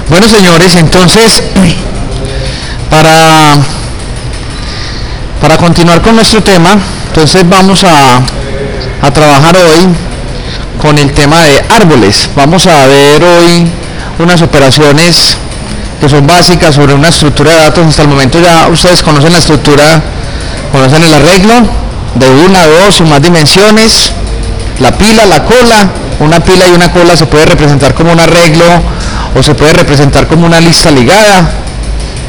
Bueno, señores, entonces, para, para continuar con nuestro tema, entonces vamos a trabajar hoy con el tema de árboles. Vamos a ver hoy unas operaciones que son básicas sobre una estructura de datos. Hasta el momento ya ustedes conocen la estructura, conocen el arreglo de una, dos o más dimensiones, la pila, la cola. Una pila y una cola se puede representar como un arreglo o se puede representar como una lista ligada.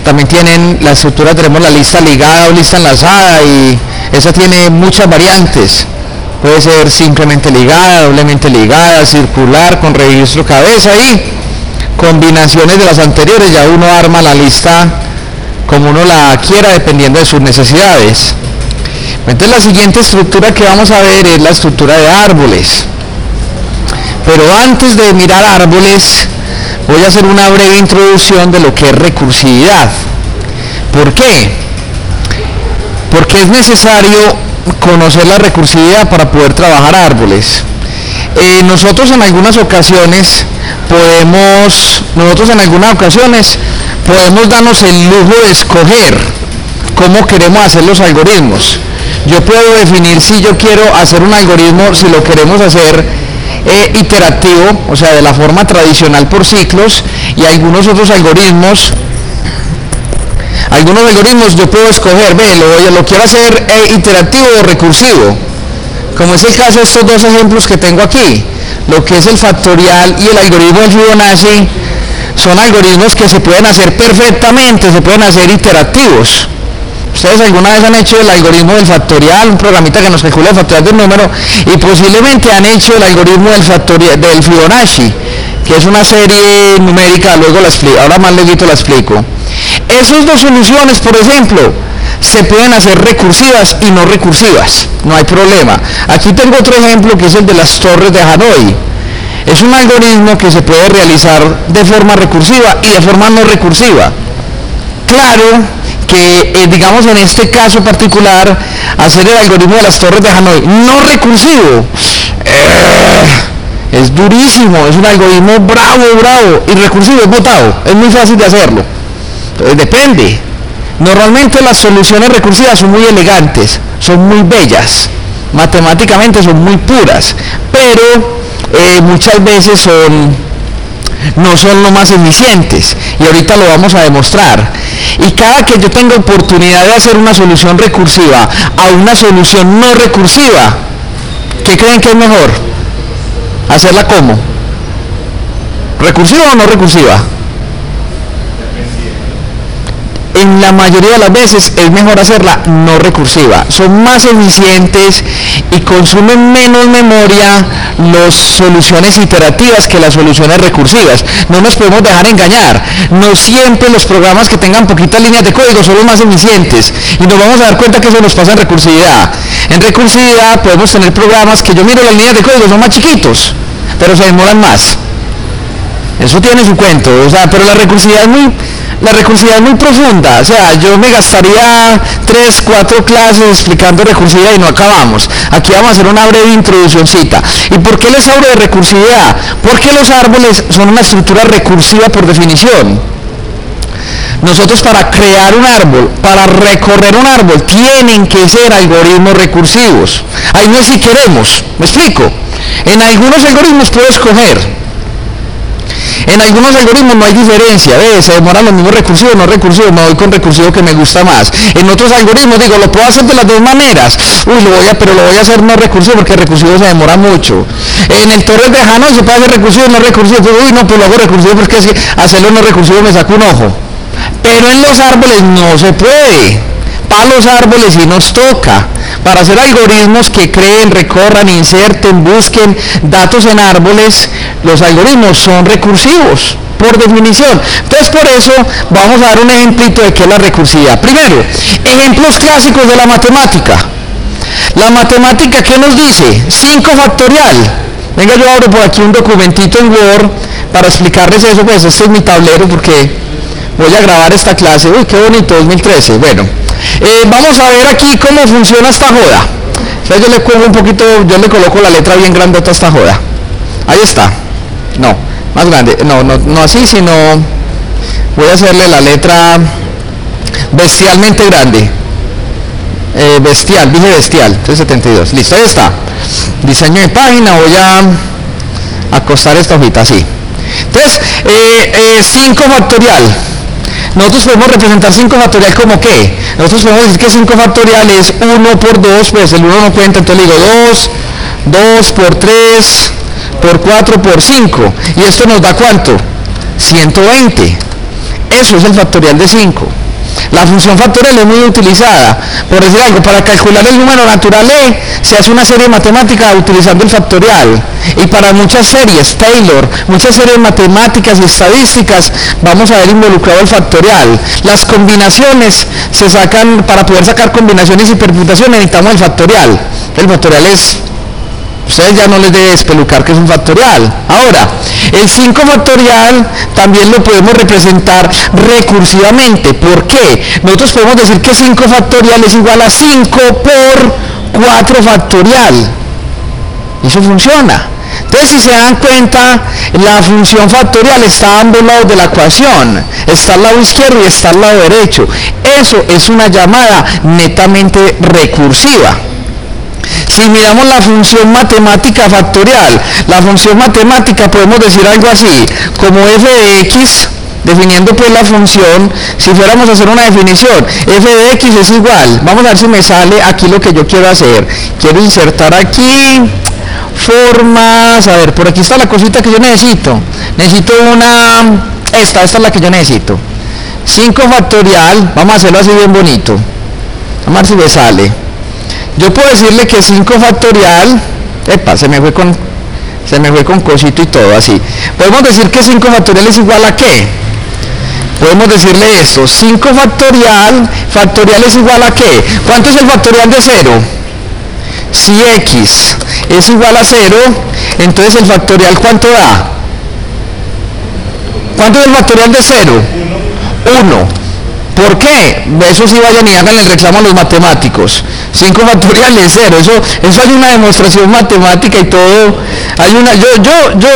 También tienen la estructura, tenemos la lista ligada o lista enlazada, y esa tiene muchas variantes. Puede ser simplemente ligada, doblemente ligada, circular, con registro cabeza, y combinaciones de las anteriores. Ya uno arma la lista como uno la quiera dependiendo de sus necesidades. Entonces la siguiente estructura que vamos a ver es la estructura de árboles. Pero antes de mirar árboles, voy a hacer una breve introducción de lo que es recursividad. ¿Por qué? Porque es necesario conocer la recursividad para poder trabajar árboles. Nosotros en algunas ocasiones podemos darnos el lujo de escoger cómo queremos hacer los algoritmos. Yo puedo definir si yo quiero hacer un algoritmo, si lo queremos hacer iterativo, o sea, de la forma tradicional por ciclos, y algunos otros algoritmos yo puedo escoger, lo quiero hacer iterativo o recursivo, como es el caso de estos dos ejemplos que tengo aquí. Lo que es el factorial y el algoritmo del Fibonacci son algoritmos que se pueden hacer perfectamente, se pueden hacer iterativos. Ustedes alguna vez han hecho el algoritmo del factorial, un programita que nos calcula el factorial del número, y posiblemente han hecho el algoritmo del Fibonacci, que es una serie numérica. Luego la explico, ahora más luego la explico. Esas dos soluciones, por ejemplo, se pueden hacer recursivas y no recursivas, no hay problema. Aquí tengo otro ejemplo que es el de las torres de Hanoi. Es un algoritmo que se puede realizar de forma recursiva y de forma no recursiva. Claro que, digamos, en este caso particular, hacer el algoritmo de las torres de Hanoi no recursivo es durísimo, es un algoritmo bravo, y recursivo es botado, es muy fácil de hacerlo. Entonces depende. Normalmente las soluciones recursivas son muy elegantes, son muy bellas, matemáticamente son muy puras, pero muchas veces no son lo más eficientes, y ahorita lo vamos a demostrar. Y cada que yo tenga oportunidad de hacer una solución recursiva a una solución no recursiva, ¿qué creen que es mejor? ¿Hacerla cómo? ¿Recursiva o no recursiva? En la mayoría de las veces es mejor hacerla no recursiva. Son más eficientes y consumen menos memoria las soluciones iterativas que las soluciones recursivas. No nos podemos dejar engañar. No siempre los programas que tengan poquitas líneas de código son los más eficientes, y nos vamos a dar cuenta que eso nos pasa en recursividad. En recursividad podemos tener programas que yo miro las líneas de código, son más chiquitos, pero se demoran más. Eso tiene su cuento, pero la recursividad es muy profunda. O sea, yo me gastaría 3, 4 clases explicando recursividad y no acabamos. Aquí vamos a hacer una breve introduccióncita. ¿Y por qué les hablo de recursividad? Porque los árboles son una estructura recursiva por definición. Nosotros, para crear un árbol, para recorrer un árbol, tienen que ser algoritmos recursivos. Ahí no es si queremos, ¿me explico? En algunos algoritmos puedo escoger. En algunos algoritmos no hay diferencia, se demoran los mismos recursivos, no recursivos, me voy con recursivo que me gusta más. En otros algoritmos digo, lo puedo hacer de las dos maneras, pero lo voy a hacer no recursivo porque recursivo se demora mucho. En el torres de Hanoi se puede hacer recursivo, no recursivo, pues lo hago recursivo porque es que hacerlo no recursivo me saca un ojo. Pero en los árboles no se puede. Para los árboles sí nos toca. Para hacer algoritmos que creen, recorran, inserten, busquen datos en árboles, los algoritmos son recursivos, por definición. Entonces, por eso vamos a dar un ejemplito de qué es la recursividad. Primero, ejemplos clásicos de la matemática. La matemática, ¿qué nos dice? 5 factorial. Venga, yo abro por aquí un documentito en Word para explicarles eso. Pues este es mi tablero porque voy a grabar esta clase. Uy, qué bonito, 2013. Bueno, vamos a ver aquí cómo funciona esta joda. Entonces yo le cojo un poquito, yo le coloco la letra bien grandota a esta joda. Ahí está. No, más grande. No así, sino voy a hacerle la letra bestialmente grande. Bestial, dije bestial, 372. Listo, ahí está. Diseño de página, voy a acostar esta hojita así. Entonces, 5 factorial. Nosotros podemos representar 5 factorial como qué. Nosotros podemos decir que 5 factorial es 1 por 2, pues el 1 no cuenta, entonces le digo 2 por 3, por 4, por 5. Y esto nos da ¿cuánto? 120. Eso es el factorial de 5. La función factorial es muy utilizada. Por decir algo, para calcular el número natural E, se hace una serie matemática utilizando el factorial. Y para muchas series, Taylor, muchas series matemáticas y estadísticas, vamos a ver involucrado el factorial. Las combinaciones se sacan, para poder sacar combinaciones y permutaciones necesitamos el factorial. El factorial es... Ustedes ya no les debe espelucar que es un factorial. Ahora, el 5 factorial también lo podemos representar recursivamente. ¿Por qué? Nosotros podemos decir que 5 factorial es igual a 5 por 4 factorial. Eso funciona. Entonces, si se dan cuenta, la función factorial está a ambos lados de la ecuación. Está al lado izquierdo y está al lado derecho. Eso es una llamada netamente recursiva. Si miramos la función matemática factorial, la función matemática podemos decir algo así, como f de x, definiendo pues la función, si fuéramos a hacer una definición, f de x es igual, vamos a ver si me sale aquí lo que yo quiero hacer. Quiero insertar aquí formas, a ver, por aquí está la cosita que yo necesito una, esta es la que yo necesito. 5 factorial, vamos a hacerlo así bien bonito, vamos a ver si me sale. Yo puedo decirle que 5 factorial, se me fue con cosito y todo así. Podemos decir que 5 factorial es igual a ¿qué? Podemos decirle esto, 5 factorial es igual a ¿qué? ¿Cuánto es el factorial de 0? Si x es igual a 0, entonces el factorial ¿cuánto da? ¿Cuánto es el factorial de 0? 1. ¿Por qué? Eso sí vayan y hagan el reclamo a los matemáticos. 5 factorial es 0. Eso hay una demostración matemática y todo. Hay una, yo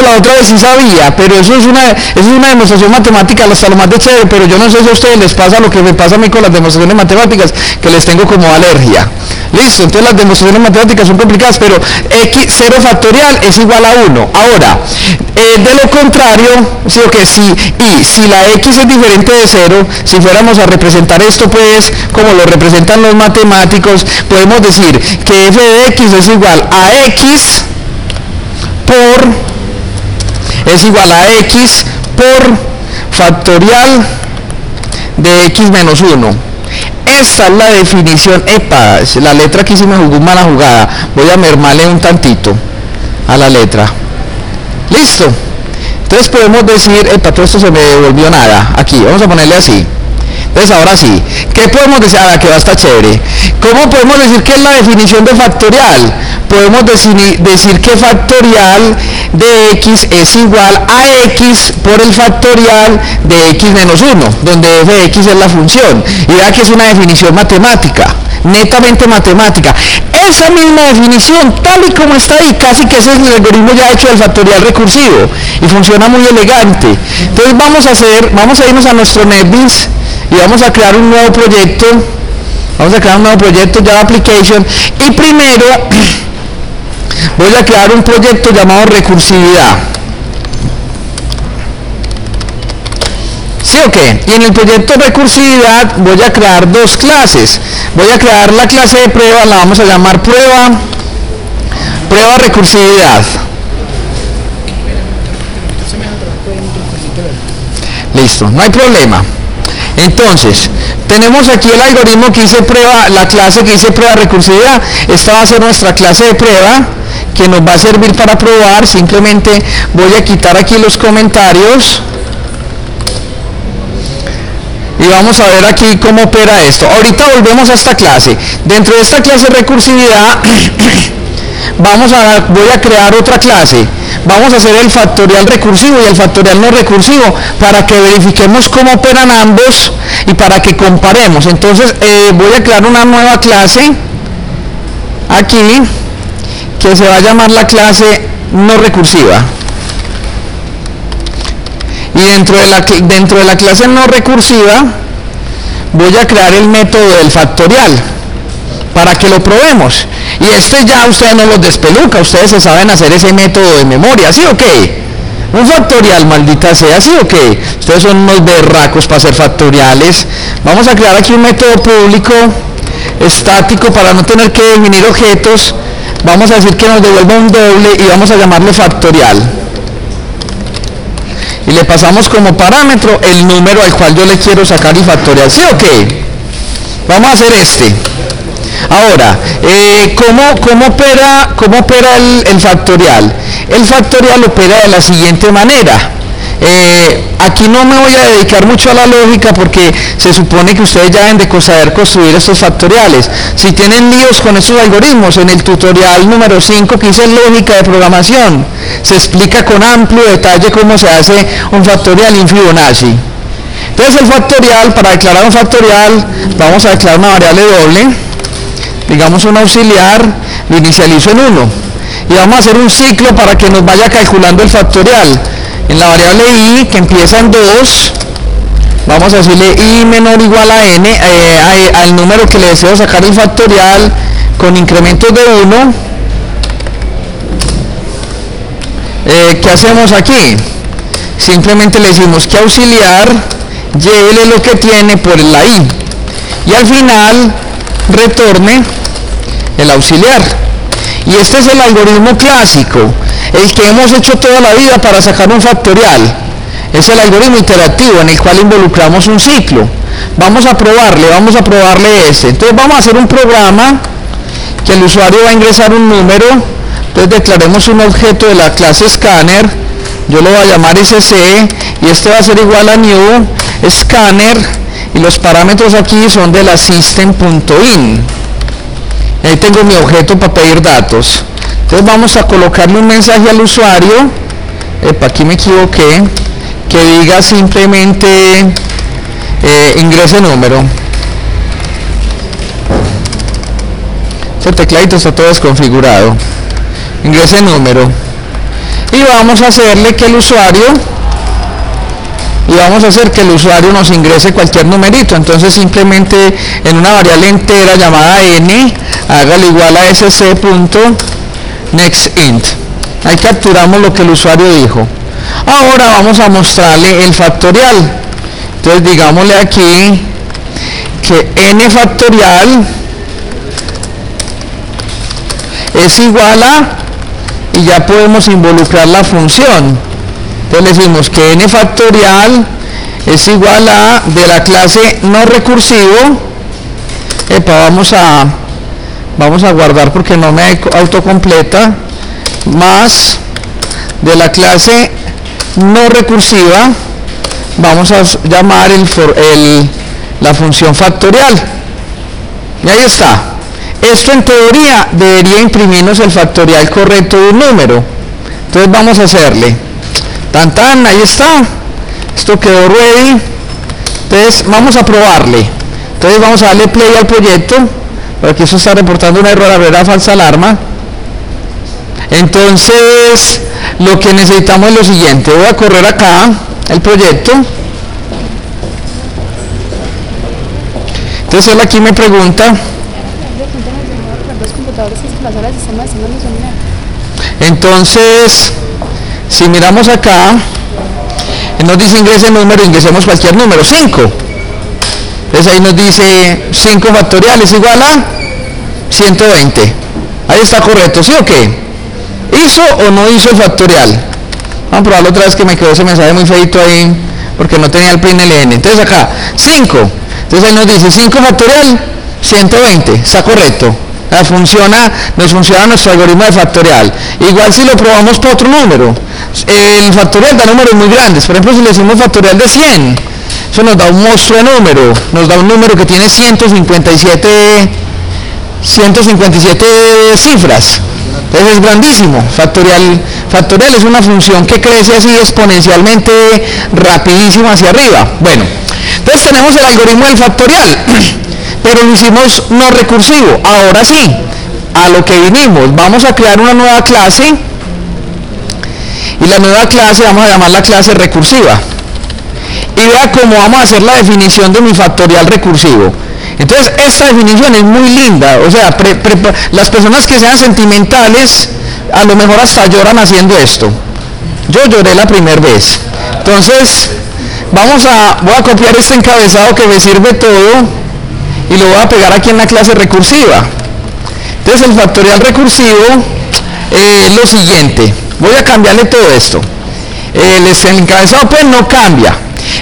la otra vez sí sabía, pero eso es una demostración matemática hasta lo más de chévere, pero yo no sé si a ustedes les pasa lo que me pasa a mí con las demostraciones matemáticas, que les tengo como alergia. Listo, entonces las demostraciones matemáticas son complicadas, pero x 0 factorial es igual a 1. Ahora, de lo contrario, ¿sí o qué? Si la x es diferente de 0, si fuéramos a representar esto pues como lo representan los matemáticos, podemos decir que f de x es igual a x por factorial de x menos 1. Esta es la definición. La letra aquí sí me jugó mala jugada, voy a mermarle un tantito a la letra. Listo. Entonces podemos decir, todo esto se me devolvió nada, aquí, vamos a ponerle así. Entonces ahora sí, ¿qué podemos decir? Que va a estar chévere. ¿Cómo podemos decir que es la definición de factorial? Podemos decir que factorial de x es igual a x por el factorial de x menos 1, donde f de x es la función. Y vea que es una definición matemática, netamente matemática. Esa misma definición, tal y como está ahí, casi que ese es el algoritmo ya hecho del factorial recursivo. Y funciona muy elegante. Entonces vamos a irnos a nuestro NetBeans y vamos a crear un nuevo proyecto. Java Application, y primero voy a crear un proyecto llamado recursividad. ¿Sí o qué? Y en el proyecto recursividad voy a crear 2 clases. Voy a crear la clase de prueba, la vamos a llamar prueba recursividad. Listo, no hay problema. Entonces, tenemos aquí el algoritmo que hice prueba, la clase que hice prueba recursividad. Esta va a ser nuestra clase de prueba que nos va a servir para probar. Simplemente voy a quitar aquí los comentarios y vamos a ver aquí cómo opera esto. Ahorita volvemos a esta clase. Dentro de esta clase recursividad voy a crear otra clase. Vamos a hacer el factorial recursivo y el factorial no recursivo para que verifiquemos cómo operan ambos y para que comparemos. Entonces voy a crear una nueva clase aquí que se va a llamar la clase no recursiva. Y dentro de la clase no recursiva voy a crear el método del factorial para que lo probemos. Y este ya ustedes no los despeluca, ustedes se saben hacer ese método de memoria, ¿sí o qué? Un factorial, maldita sea, ¿sí o qué? Ustedes son unos berracos para hacer factoriales. Vamos a crear aquí un método público estático para no tener que definir objetos. Vamos a decir que nos devuelva un doble y vamos a llamarlo factorial. Y le pasamos como parámetro el número al cual yo le quiero sacar el factorial, ¿sí o qué? Vamos a hacer este. Ahora, ¿cómo opera el factorial? El factorial opera de la siguiente manera. Aquí no me voy a dedicar mucho a la lógica porque se supone que ustedes ya deben de saber construir estos factoriales. Si tienen líos con estos algoritmos, en el tutorial número 5 que hice lógica de programación, se explica con amplio detalle cómo se hace un factorial en Fibonacci. Entonces el factorial, para declarar un factorial, vamos a declarar una variable doble, digamos un auxiliar, lo inicializo en 1. Y vamos a hacer un ciclo para que nos vaya calculando el factorial. En la variable i, que empieza en 2, vamos a decirle i menor o igual a n, al número que le deseo sacar el factorial con incrementos de 1. ¿Qué hacemos aquí? Simplemente le decimos que auxiliar, llévele lo que tiene por la i. Y al final, retorne el auxiliar. Y este es el algoritmo clásico, el que hemos hecho toda la vida para sacar un factorial. Es el algoritmo interactivo en el cual involucramos un ciclo. Vamos a probarle este. Entonces vamos a hacer un programa que el usuario va a ingresar un número. Entonces declaremos un objeto de la clase scanner. Yo lo voy a llamar sc y este va a ser igual a new scanner y los parámetros aquí son de la system.in. Ahí tengo mi objeto para pedir datos. Entonces vamos a colocarle un mensaje al usuario, aquí me equivoqué, que diga simplemente ingrese número. Este tecladito está todo desconfigurado. Ingrese número. Y vamos a hacerle que el usuario, nos ingrese cualquier numerito. Entonces simplemente en una variable entera llamada n, hágale igual a sc.nextInt. Ahí capturamos lo que el usuario dijo. Ahora vamos a mostrarle el factorial. Entonces digámosle aquí que n factorial es igual a, y ya podemos involucrar la función. Entonces le decimos que n factorial es igual a, de la clase no recursivo, vamos a guardar porque no me autocompleta, más de la clase no recursiva, vamos a llamar la función factorial. Y ahí está. Esto en teoría debería imprimirnos el factorial correcto de un número. Entonces vamos a hacerle tan, ahí está. Esto quedó ready. Entonces vamos a probarle. Entonces vamos a darle play al proyecto, porque eso está reportando un error, habrá falsa alarma. Entonces lo que necesitamos es lo siguiente. Voy a correr acá el proyecto. Entonces él aquí me pregunta. Entonces, si miramos acá, nos dice ingrese número, ingresemos cualquier número, 5. Entonces ahí nos dice 5 factorial es igual a 120. Ahí está correcto, ¿sí o qué? ¿Hizo o no hizo el factorial? Vamos a probarlo otra vez, que me quedó ese mensaje muy feito ahí porque no tenía el PNLN. Entonces acá, 5. Entonces ahí nos dice 5 factorial, 120. Está correcto. Nos funciona nuestro algoritmo de factorial. Igual si lo probamos para otro número, el factorial da números muy grandes. Por ejemplo, si le decimos factorial de 100, eso nos da un monstruo de número, nos da un número que tiene 157 cifras. Entonces es grandísimo. Factorial es una función que crece así exponencialmente rapidísimo hacia arriba. Bueno, entonces tenemos el algoritmo del factorial. Pero lo hicimos no recursivo. Ahora sí, a lo que vinimos, vamos a crear una nueva clase y la nueva clase vamos a llamarla clase recursiva. y vea cómo vamos a hacer la definición de mi factorial recursivo. Entonces, esta definición es muy linda, o sea, las personas que sean sentimentales, a lo mejor hasta lloran haciendo esto. Yo lloré la primera vez. Entonces, voy a copiar este encabezado que me sirve todo y lo voy a pegar aquí en la clase recursiva. Entonces, el factorial recursivo es lo siguiente. Voy a cambiarle todo esto. El encabezado pues no cambia.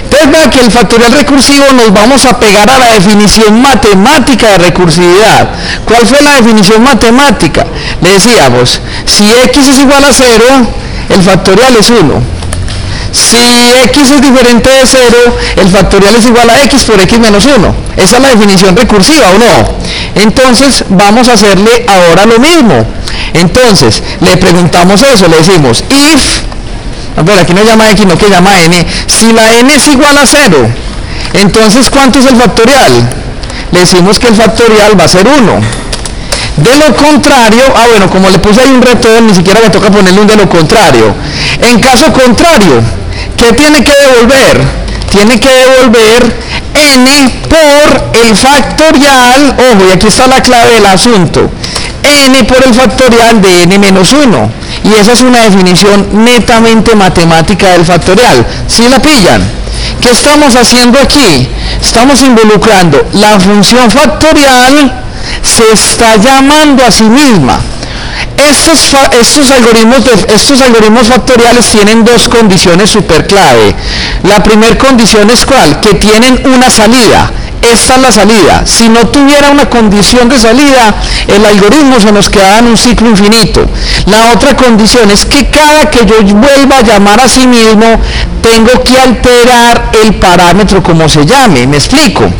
Entonces vea que el factorial recursivo nos vamos a pegar a la definición matemática de recursividad. ¿Cuál fue la definición matemática? Le decíamos, si x es igual a 0, el factorial es 1. Si x es diferente de 0, el factorial es igual a x por x menos 1. Esa es la definición recursiva, ¿o no? Entonces vamos a hacerle ahora lo mismo. Entonces le preguntamos eso, le decimos if, bueno, aquí no llama x, no que llama n. Si la n es igual a 0, entonces ¿cuánto es el factorial? Le decimos que el factorial va a ser 1. De lo contrario, bueno, como le puse ahí un retorno, ni siquiera me toca ponerle un de lo contrario. En caso contrario, ¿qué tiene que devolver? Tiene que devolver n por el factorial, ojo, y aquí está la clave del asunto, n por el factorial de n menos 1. Y esa es una definición netamente matemática del factorial. ¿Sí la pillan? ¿Qué estamos haciendo aquí? Estamos involucrando la función factorial, se está llamando a sí misma. Estos algoritmos factoriales tienen dos condiciones súper clave. La primera condición es ¿cuál? Que tienen una salida. Esta es la salida. Si no tuviera una condición de salida, el algoritmo se nos quedaba en un ciclo infinito. La otra condición es que cada que yo vuelva a llamar a sí mismo, tengo que alterar el parámetro como se llame. ¿Me explico?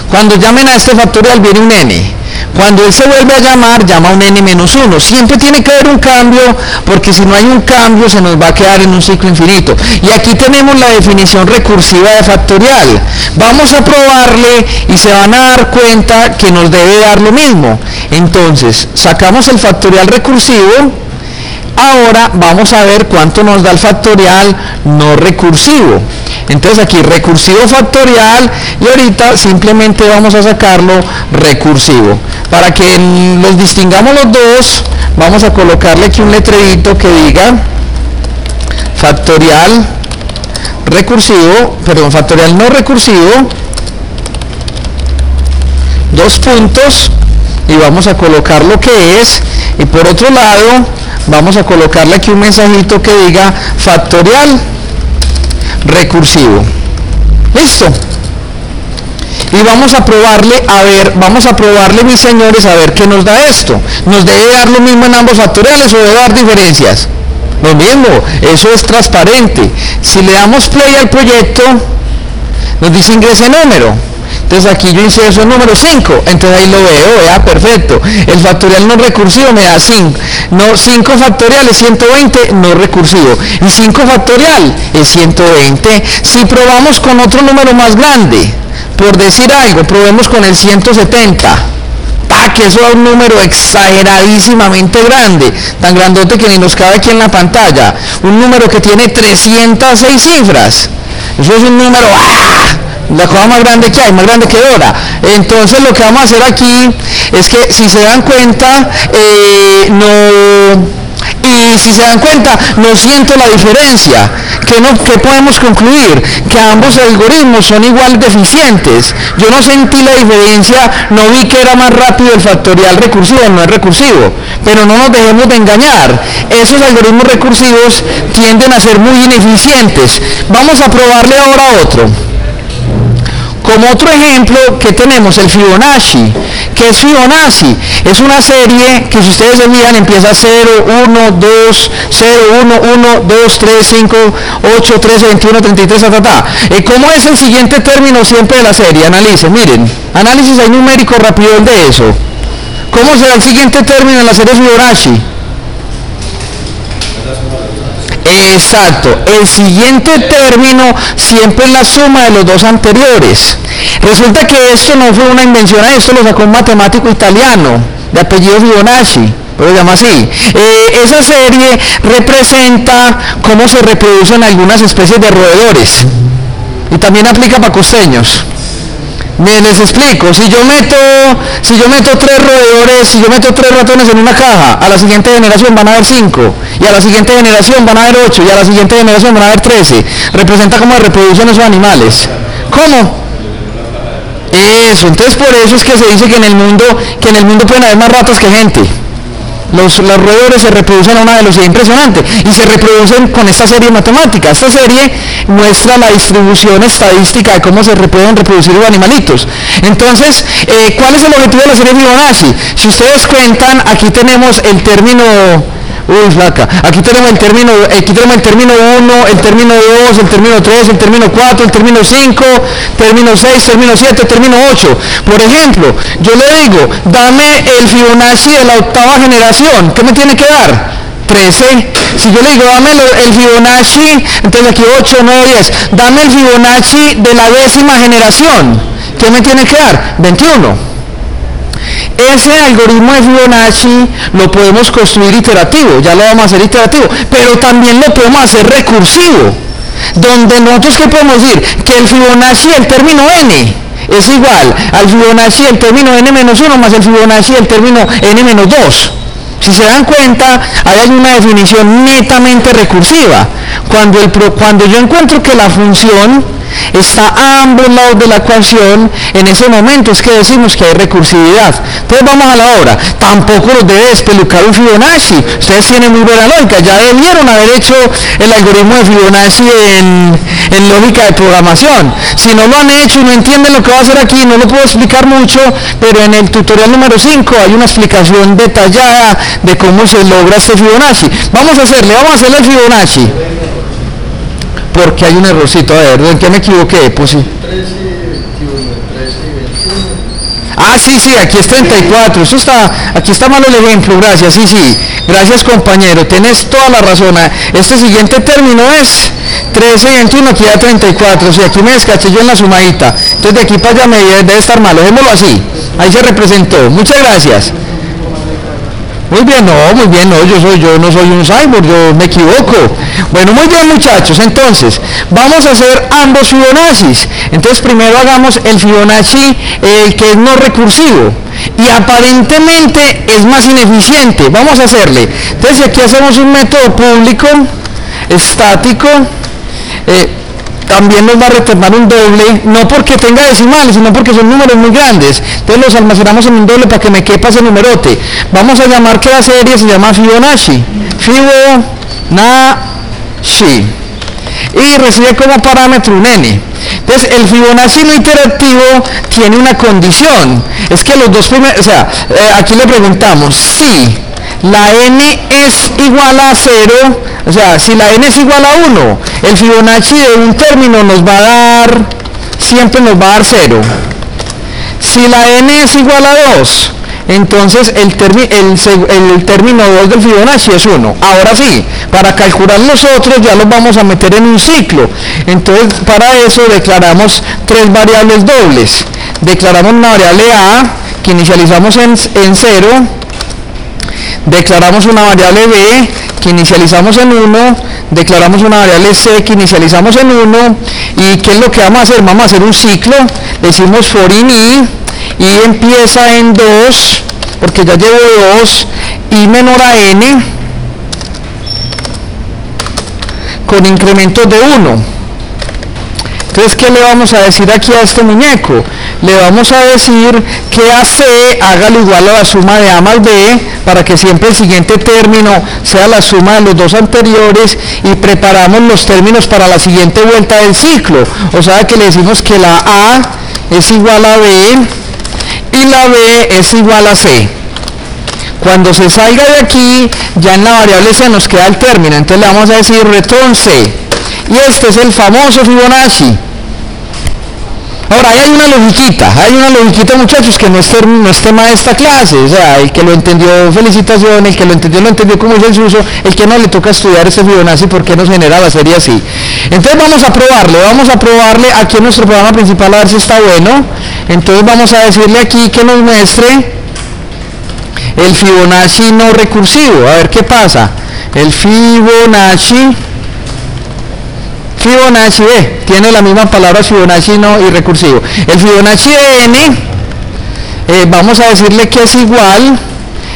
Cuando llamen a este factorial viene un n. Cuando él se vuelve a llamar, llama un n menos 1. Siempre tiene que haber un cambio, porque si no hay un cambio se nos va a quedar en un ciclo infinito. Y aquí tenemos la definición recursiva de factorial. Vamos a probarle y se van a dar cuenta que nos debe dar lo mismo. Entonces, sacamos el factorial recursivo. Ahora vamos a ver cuánto nos da el factorial no recursivo. Entonces aquí recursivo factorial y ahorita simplemente vamos a sacarlo recursivo. Para que los distingamos los dos, vamos a colocarle aquí un letrerito que diga factorial recursivo, perdón, factorial no recursivo, dos puntos, y vamos a colocar lo que es, y por otro lado vamos a colocarle aquí un mensajito que diga factorial recursivo. ¿Listo? Y vamos a probarle, mis señores, a ver qué nos da esto. ¿Nos debe dar lo mismo en ambos factoriales o debe dar diferencias? Lo mismo, eso es transparente. Si le damos play al proyecto, nos dice ingrese número. Entonces aquí yo inserto el número 5, entonces ahí lo vea, perfecto. El factorial no recursivo me da 5. No, 5 factorial es 120, no recursivo. Y 5 factorial es 120. Si probamos con otro número más grande, por decir algo, probemos con el 170. Que eso es un número exageradísimamente grande, tan grandote que ni nos cabe aquí en la pantalla. Un número que tiene 306 cifras. Eso es un número... la cosa más grande que hay, más grande que Dora. Entonces lo que vamos a hacer aquí es que si se dan cuenta, no siento la diferencia. ¿Qué podemos concluir? Que ambos algoritmos son igual de eficientes. Yo no sentí la diferencia, no vi que era más rápido el factorial recursivo, no es recursivo. Pero no nos dejemos de engañar. Esos algoritmos recursivos tienden a ser muy ineficientes. Vamos a probarle ahora otro. Como otro ejemplo que tenemos el Fibonacci. ¿Qué es Fibonacci? Es una serie que si ustedes se miran empieza 0, 1, 2, 0, 1, 1, 2, 3, 5, 8, 13, 21, 33, ¿Cómo es el siguiente término siempre de la serie? Analicen, miren. Análisis ahí numérico rápido de eso. ¿Cómo será el siguiente término en la serie Fibonacci? Exacto, el siguiente término siempre es la suma de los dos anteriores. Resulta que esto no fue una invención, esto lo sacó un matemático italiano de apellido Fibonacci, lo llama así. Esa serie representa cómo se reproducen algunas especies de roedores. Y también aplica para costeños. Les explico, si yo meto tres roedores, si yo meto tres ratones en una caja, a la siguiente generación van a haber 5, y a la siguiente generación van a haber 8, y a la siguiente generación van a haber 13. Representa cómo se reproducen esos animales. ¿Cómo? Eso, entonces por eso es que se dice que en el mundo pueden haber más ratas que gente. Los roedores se reproducen a una velocidad impresionante y se reproducen con esta serie matemática. Esta serie muestra la distribución estadística de cómo se pueden reproducir los animalitos. Entonces, ¿cuál es el objetivo de la serie Fibonacci? Si ustedes cuentan, aquí tenemos el término... Aquí tenemos el término 1, el término 2, el término 3, el término 4, el término 5, término 6, término 7, término 8. Por ejemplo, yo le digo, dame el Fibonacci de la octava generación. ¿Qué me tiene que dar? 13. Si yo le digo, dame el Fibonacci, entonces aquí 8, 9, 10. Dame el Fibonacci de la décima generación. ¿Qué me tiene que dar? 21. Ese algoritmo de Fibonacci lo podemos construir iterativo, ya lo vamos a hacer iterativo, pero también lo podemos hacer recursivo, donde nosotros, ¿qué podemos decir? Que el Fibonacci del término n es igual al Fibonacci del término n-1 más el Fibonacci del término n-2. Si se dan cuenta, ahí hay una definición netamente recursiva. Cuando yo encuentro que la función está a ambos lados de la ecuación, en ese momento es que decimos que hay recursividad. Entonces vamos a la obra. Tampoco los debe despelucar un Fibonacci. Ustedes tienen muy buena lógica, ya debieron haber hecho el algoritmo de Fibonacci en lógica de programación. Si no lo han hecho y no entienden lo que va a hacer aquí, no lo puedo explicar mucho, pero en el tutorial número 5 hay una explicación detallada de cómo se logra este Fibonacci. Vamos a hacerle el Fibonacci. Porque hay un errorcito, a ver, ¿en qué me equivoqué? Pues sí. 13 y 21, 13 y 21. Ah, sí, aquí es 34, aquí está mal el ejemplo, gracias, sí, gracias compañero, tienes toda la razón. Este siguiente término es 13 y 21, aquí da 34, sí, aquí me descaché yo en la sumadita, entonces de aquí para allá me debe estar mal, dejémoslo así, ahí se representó, muchas gracias. Muy bien, yo no soy un cyborg, yo me equivoco. Bueno, muy bien muchachos, entonces, vamos a hacer ambos Fibonaccis. Entonces primero hagamos el Fibonacci que es no recursivo y aparentemente es más ineficiente. Vamos a hacerle. Entonces aquí hacemos un método público, estático, también nos va a retornar un doble, no porque tenga decimales, sino porque son números muy grandes. Entonces los almacenamos en un doble para que me quepa ese numerote. Vamos a llamar que la serie se llama Fibonacci. Fibonacci. Y recibe como parámetro un n. Entonces el Fibonacci no iterativo tiene una condición. Es que los dos primeros, aquí le preguntamos si la n es igual a 0, si la n es igual a 1, el Fibonacci de un término siempre nos va a dar 0. Si la n es igual a 2, entonces el término 2 del Fibonacci es 1. Ahora sí, para calcular los otros ya los vamos a meter en un ciclo. Entonces para eso declaramos tres variables dobles. Declaramos una variable a que inicializamos en 0. Declaramos una variable b que inicializamos en 1, declaramos una variable c que inicializamos en 1, y ¿qué es lo que vamos a hacer? Vamos a hacer un ciclo, decimos for in i empieza en 2, porque ya llevo 2, i menor a n, con incrementos de 1. Entonces, ¿qué le vamos a decir aquí a este muñeco? Le vamos a decir que a C hágalo igual a la suma de A más B, para que siempre el siguiente término sea la suma de los dos anteriores, y preparamos los términos para la siguiente vuelta del ciclo. O sea que le decimos que la A es igual a B y la B es igual a C. Cuando se salga de aquí, ya en la variable C nos queda el término, entonces le vamos a decir return C. Y este es el famoso Fibonacci. Ahora, hay una logiquita muchachos, que no es tema de esta clase. El que lo entendió, felicitaciones, el que lo entendió cómo es el uso, el que no le toca estudiar este Fibonacci porque nos genera la serie así. Entonces vamos a probarle aquí en nuestro programa principal a ver si está bueno. Entonces vamos a decirle aquí que nos muestre el Fibonacci no recursivo, a ver qué pasa. El Fibonacci Fibonacci, tiene la misma palabra Fibonacci no y recursivo. El Fibonacci de n, vamos a decirle que es igual.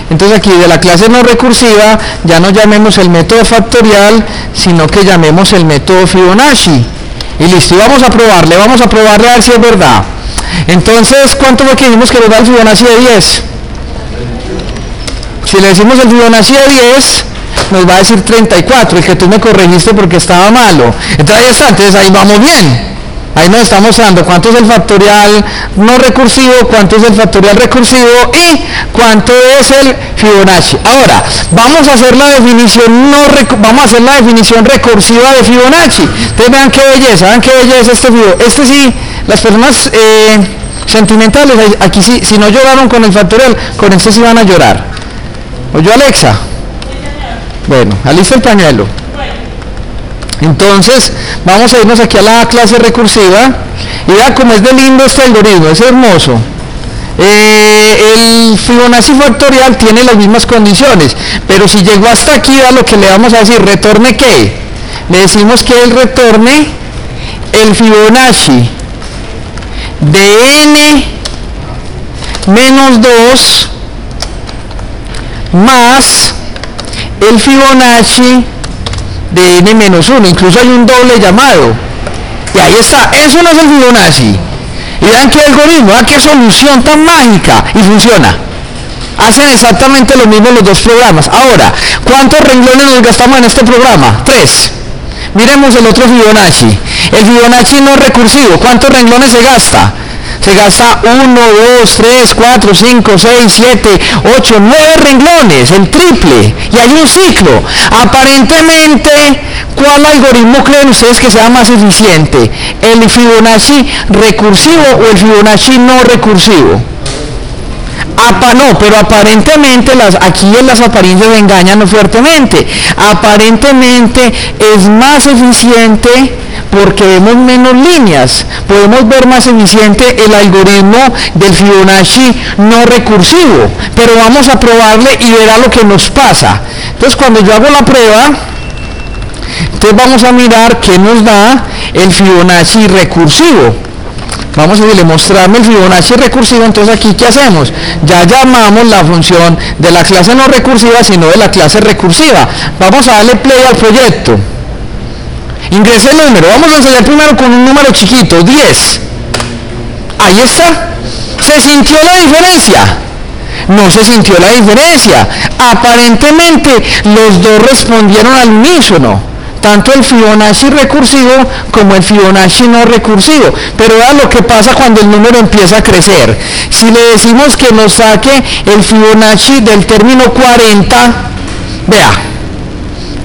Entonces aquí de la clase no recursiva ya no llamemos el método factorial, sino que llamemos el método Fibonacci. Y listo, y vamos a probarle a ver si es verdad. Entonces, ¿cuánto fue que dijimos que nos da el Fibonacci de 10? Si le decimos el Fibonacci de 10, nos va a decir 34, el que tú me corregiste porque estaba malo. Entonces ahí está, entonces ahí vamos bien. Ahí nos está mostrando cuánto es el factorial no recursivo, cuánto es el factorial recursivo y cuánto es el Fibonacci. Ahora, vamos a hacer la definición recursiva de Fibonacci. Entonces vean qué belleza este Fibonacci. Este sí, las personas sentimentales, aquí sí, si no lloraron con el factorial, con este sí van a llorar. ¿Oyó Alexa? Bueno, alista el pañuelo. Entonces, vamos a irnos aquí a la clase recursiva y vean cómo es de lindo este algoritmo, es hermoso. El Fibonacci factorial tiene las mismas condiciones, pero si llegó hasta aquí, a lo que le vamos a decir, ¿retorne qué? Le decimos que él retorne el Fibonacci de n menos 2 más el Fibonacci de n menos 1, incluso hay un doble llamado, y ahí está, eso no es el Fibonacci. Y vean qué algoritmo, vean qué solución tan mágica, y funciona. Hacen exactamente lo mismo los dos programas. Ahora, ¿cuántos renglones nos gastamos en este programa? 3. Miremos el otro Fibonacci. El Fibonacci no recursivo, ¿cuántos renglones se gasta? Se gasta 1, 2, 3, 4, 5, 6, 7, 8, 9 renglones, el triple, y hay un ciclo. Aparentemente, ¿cuál algoritmo creen ustedes que sea más eficiente? ¿El Fibonacci recursivo o el Fibonacci no recursivo? No, pero aparentemente aquí en las apariencias engañan fuertemente. Aparentemente es más eficiente porque vemos menos líneas. Podemos ver más eficiente el algoritmo del Fibonacci no recursivo, pero vamos a probarle y verá lo que nos pasa. Entonces cuando yo hago la prueba, entonces vamos a mirar qué nos da el Fibonacci recursivo. Vamos a decirle, mostrarme el Fibonacci recursivo. Entonces aquí, ¿qué hacemos? Ya llamamos la función de la clase no recursiva, sino de la clase recursiva. Vamos a darle play al proyecto. Ingrese el número. Vamos a ensayar primero con un número chiquito, 10. Ahí está. ¿Se sintió la diferencia? No se sintió la diferencia. Aparentemente los dos respondieron al unísono, tanto el Fibonacci recursivo como el Fibonacci no recursivo. Pero vean lo que pasa cuando el número empieza a crecer. Si le decimos que nos saque el Fibonacci del término 40, vea,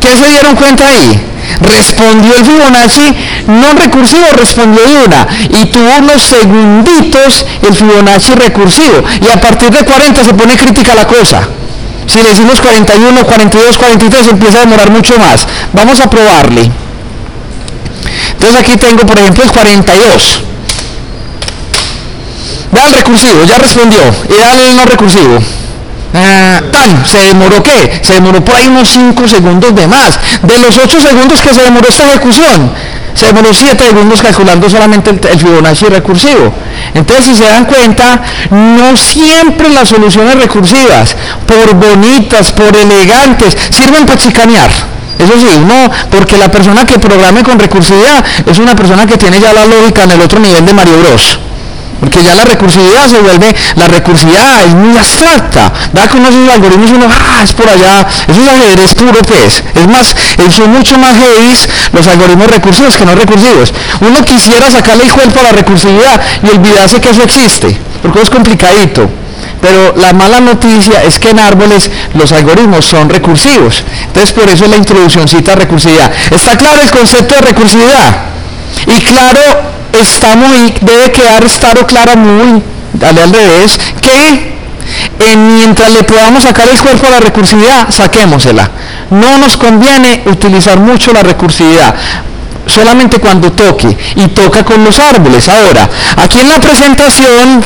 ¿qué se dieron cuenta ahí? Respondió el Fibonacci no recursivo, respondió de una, y tuvo unos segunditos el Fibonacci recursivo, y a partir de 40 se pone crítica la cosa. Si le decimos 41, 42, 43, empieza a demorar mucho más. Vamos a probarle. Entonces aquí tengo, por ejemplo, el 42. Vean el recursivo, ya respondió. Y dale el no recursivo. ¿Se demoró qué? Se demoró por ahí unos 5 segundos de más. De los 8 segundos que se demoró esta ejecución, se demoró 7 segundos calculando solamente el Fibonacci recursivo. Entonces, si se dan cuenta, no siempre las soluciones recursivas, por bonitas, por elegantes, sirven para chicanear. Eso sí, no, porque la persona que programe con recursividad es una persona que tiene ya la lógica en el otro nivel de Mario Bros. Porque ya la recursividad la recursividad es muy abstracta. ¿Verdad que uno hace los algoritmos y uno, es por allá, eso es ajedrez puro, pues? Es más, son mucho más heavy los algoritmos recursivos que no recursivos. Uno quisiera sacarle el cuerpo a la recursividad y olvidarse que eso existe, porque es complicadito. Pero la mala noticia es que en árboles los algoritmos son recursivos. Entonces por eso es la introduccióncita a recursividad. ¿Está claro el concepto de recursividad? Y claro, debe quedar clara muy, dale al revés, que mientras le podamos sacar el cuerpo a la recursividad, saquémosela. No nos conviene utilizar mucho la recursividad, solamente cuando toque, y toca con los árboles. Ahora, aquí en la presentación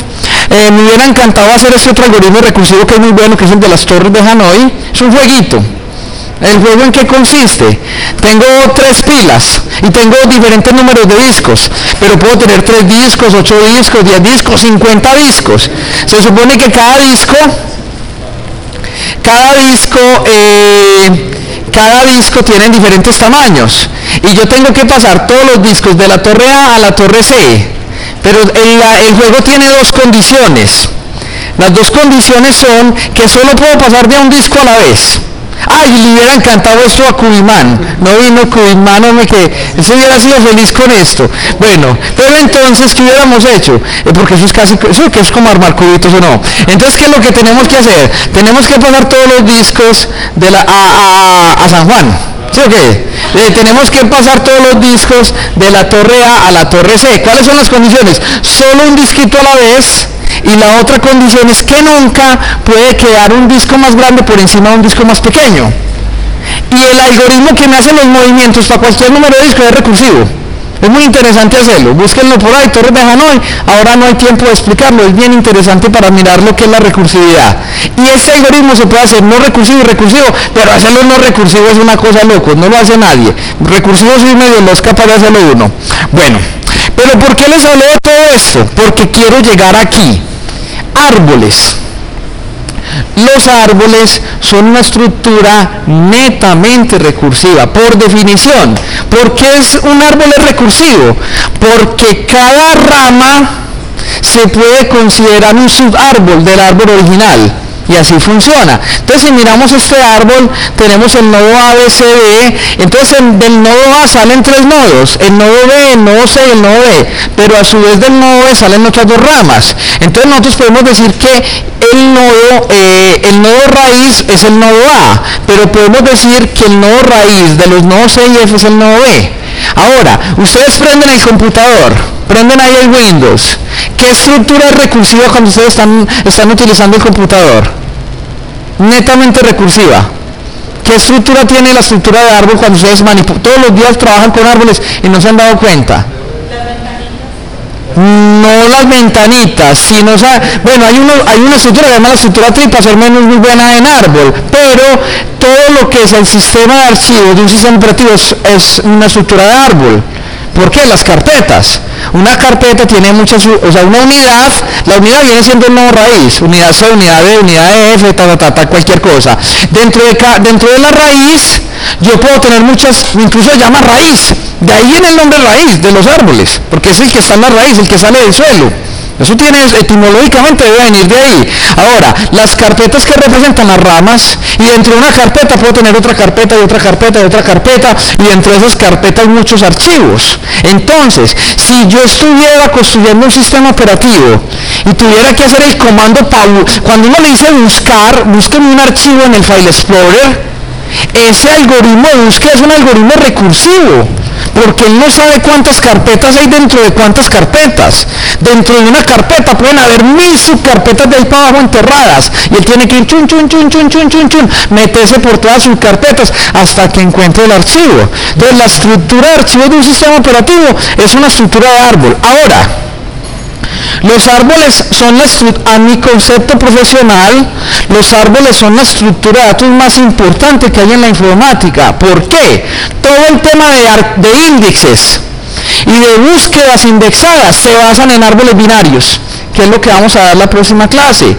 me hubiera encantado hacer este otro algoritmo recursivo que es muy bueno, que es el de las torres de Hanoi. Es un jueguito. ¿El juego en qué consiste? Tengo 3 pilas y tengo diferentes números de discos, pero puedo tener 3 discos, 8 discos, 10 discos, 50 discos. Se supone que cada disco tiene diferentes tamaños y yo tengo que pasar todos los discos de la torre A a la torre C, pero el juego tiene 2 condiciones. Las 2 condiciones son que solo puedo pasar de un disco a la vez. Ay, le hubiera encantado esto a Cubimán. No vino Cubimán, hombre, que ese hubiera sido feliz con esto. Bueno, pero entonces, ¿qué hubiéramos hecho? Porque eso es casi, eso que es como armar cubitos o no. Entonces, ¿qué es lo que tenemos que hacer? Tenemos que pasar todos los discos de a San Juan. ¿Sí o qué? Tenemos que pasar todos los discos de la torre A a la torre C. ¿Cuáles son las condiciones? Solo un disquito a la vez. Y la otra condición es que nunca puede quedar un disco más grande por encima de un disco más pequeño. Y el algoritmo que me hace los movimientos para cualquier número de discos es recursivo. Es muy interesante hacerlo. Búsquenlo por ahí, Torres de Hanoi. Ahora no hay tiempo de explicarlo. Es bien interesante para mirar lo que es la recursividad. Y este algoritmo se puede hacer no recursivo y recursivo, pero hacerlo no recursivo es una cosa loca. No lo hace nadie. Recursivo sí medio no es capaz de hacerlo uno. Bueno, pero ¿por qué les hablé de todo esto? Porque quiero llegar aquí. Árboles. Los árboles son una estructura netamente recursiva, por definición. ¿Por qué es un árbol es recursivo? Porque cada rama se puede considerar un subárbol del árbol original. Y así funciona. Entonces, si miramos este árbol, tenemos el nodo A, B, C, D. Entonces, del nodo A salen 3 nodos. El nodo B, el nodo C y el nodo D. Pero a su vez del nodo B salen otras 2 ramas. Entonces, nosotros podemos decir que el nodo raíz es el nodo A. Pero podemos decir que el nodo raíz de los nodos C y F es el nodo B. Ahora, ustedes prenden el computador. Prenden ahí el Windows. ¿Qué estructura es recursiva cuando ustedes están utilizando el computador? Netamente recursiva. ¿Qué estructura tiene la estructura de árbol cuando ustedes todos los días trabajan con árboles y no se han dado cuenta? No las ventanitas, sino, bueno, hay una estructura que se llama la estructura tripa, ser menos muy buena en árbol, pero todo lo que es el sistema de archivos de un sistema operativo es una estructura de árbol. ¿Por qué? Las carpetas. Una carpeta tiene muchas, una unidad, la unidad viene siendo el nodo raíz, unidad C, unidad D, unidad F, cualquier cosa. Dentro de la raíz, yo puedo tener muchas, incluso se llama raíz. De ahí viene el nombre raíz de los árboles, porque es el que está en la raíz, el que sale del suelo. Eso tiene, etimológicamente debe venir de ahí. Ahora, las carpetas que representan las ramas, y dentro de una carpeta puedo tener otra carpeta y otra carpeta y otra carpeta, y dentro de esas carpetas muchos archivos. Entonces, si yo estuviera construyendo un sistema operativo y tuviera que hacer el comando cuando uno le dice buscar, búsqueme un archivo en el File Explorer, ese algoritmo de búsqueda es un algoritmo recursivo. Porque él no sabe cuántas carpetas hay dentro de cuántas carpetas. Dentro de una carpeta pueden haber 1000 subcarpetas de ahí para abajo enterradas. Y él tiene que ir meterse por todas sus carpetas hasta que encuentre el archivo. Entonces la estructura de archivos de un sistema operativo es una estructura de árbol. Ahora, los árboles son a mi concepto profesional, los árboles son la estructura de datos más importante que hay en la informática. ¿Por qué? Todo el tema de índices y de búsquedas indexadas se basan en árboles binarios, que es lo que vamos a dar la próxima clase.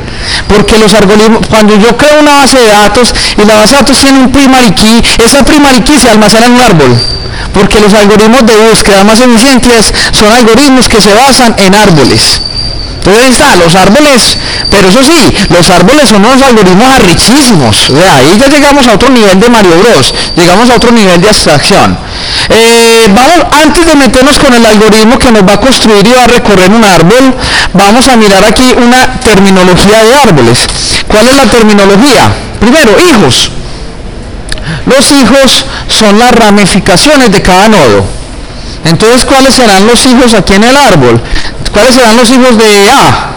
Porque los algoritmos, cuando yo creo una base de datos y la base de datos tiene un primary key, esa primary key se almacena en un árbol. Porque los algoritmos de búsqueda más eficientes son algoritmos que se basan en árboles. Entonces ahí está, los árboles, pero eso sí, los árboles son unos algoritmos arrichísimos. O sea, ahí ya llegamos a otro nivel de Mario Bros, llegamos a otro nivel de abstracción. Antes de meternos con el algoritmo que nos va a construir y va a recorrer un árbol, vamos a mirar aquí una terminología de árboles. ¿Cuál es la terminología? Primero, hijos. Los hijos son las ramificaciones de cada nodo. Entonces, ¿cuáles serán los hijos aquí en el árbol? ¿Cuáles serán los hijos de A?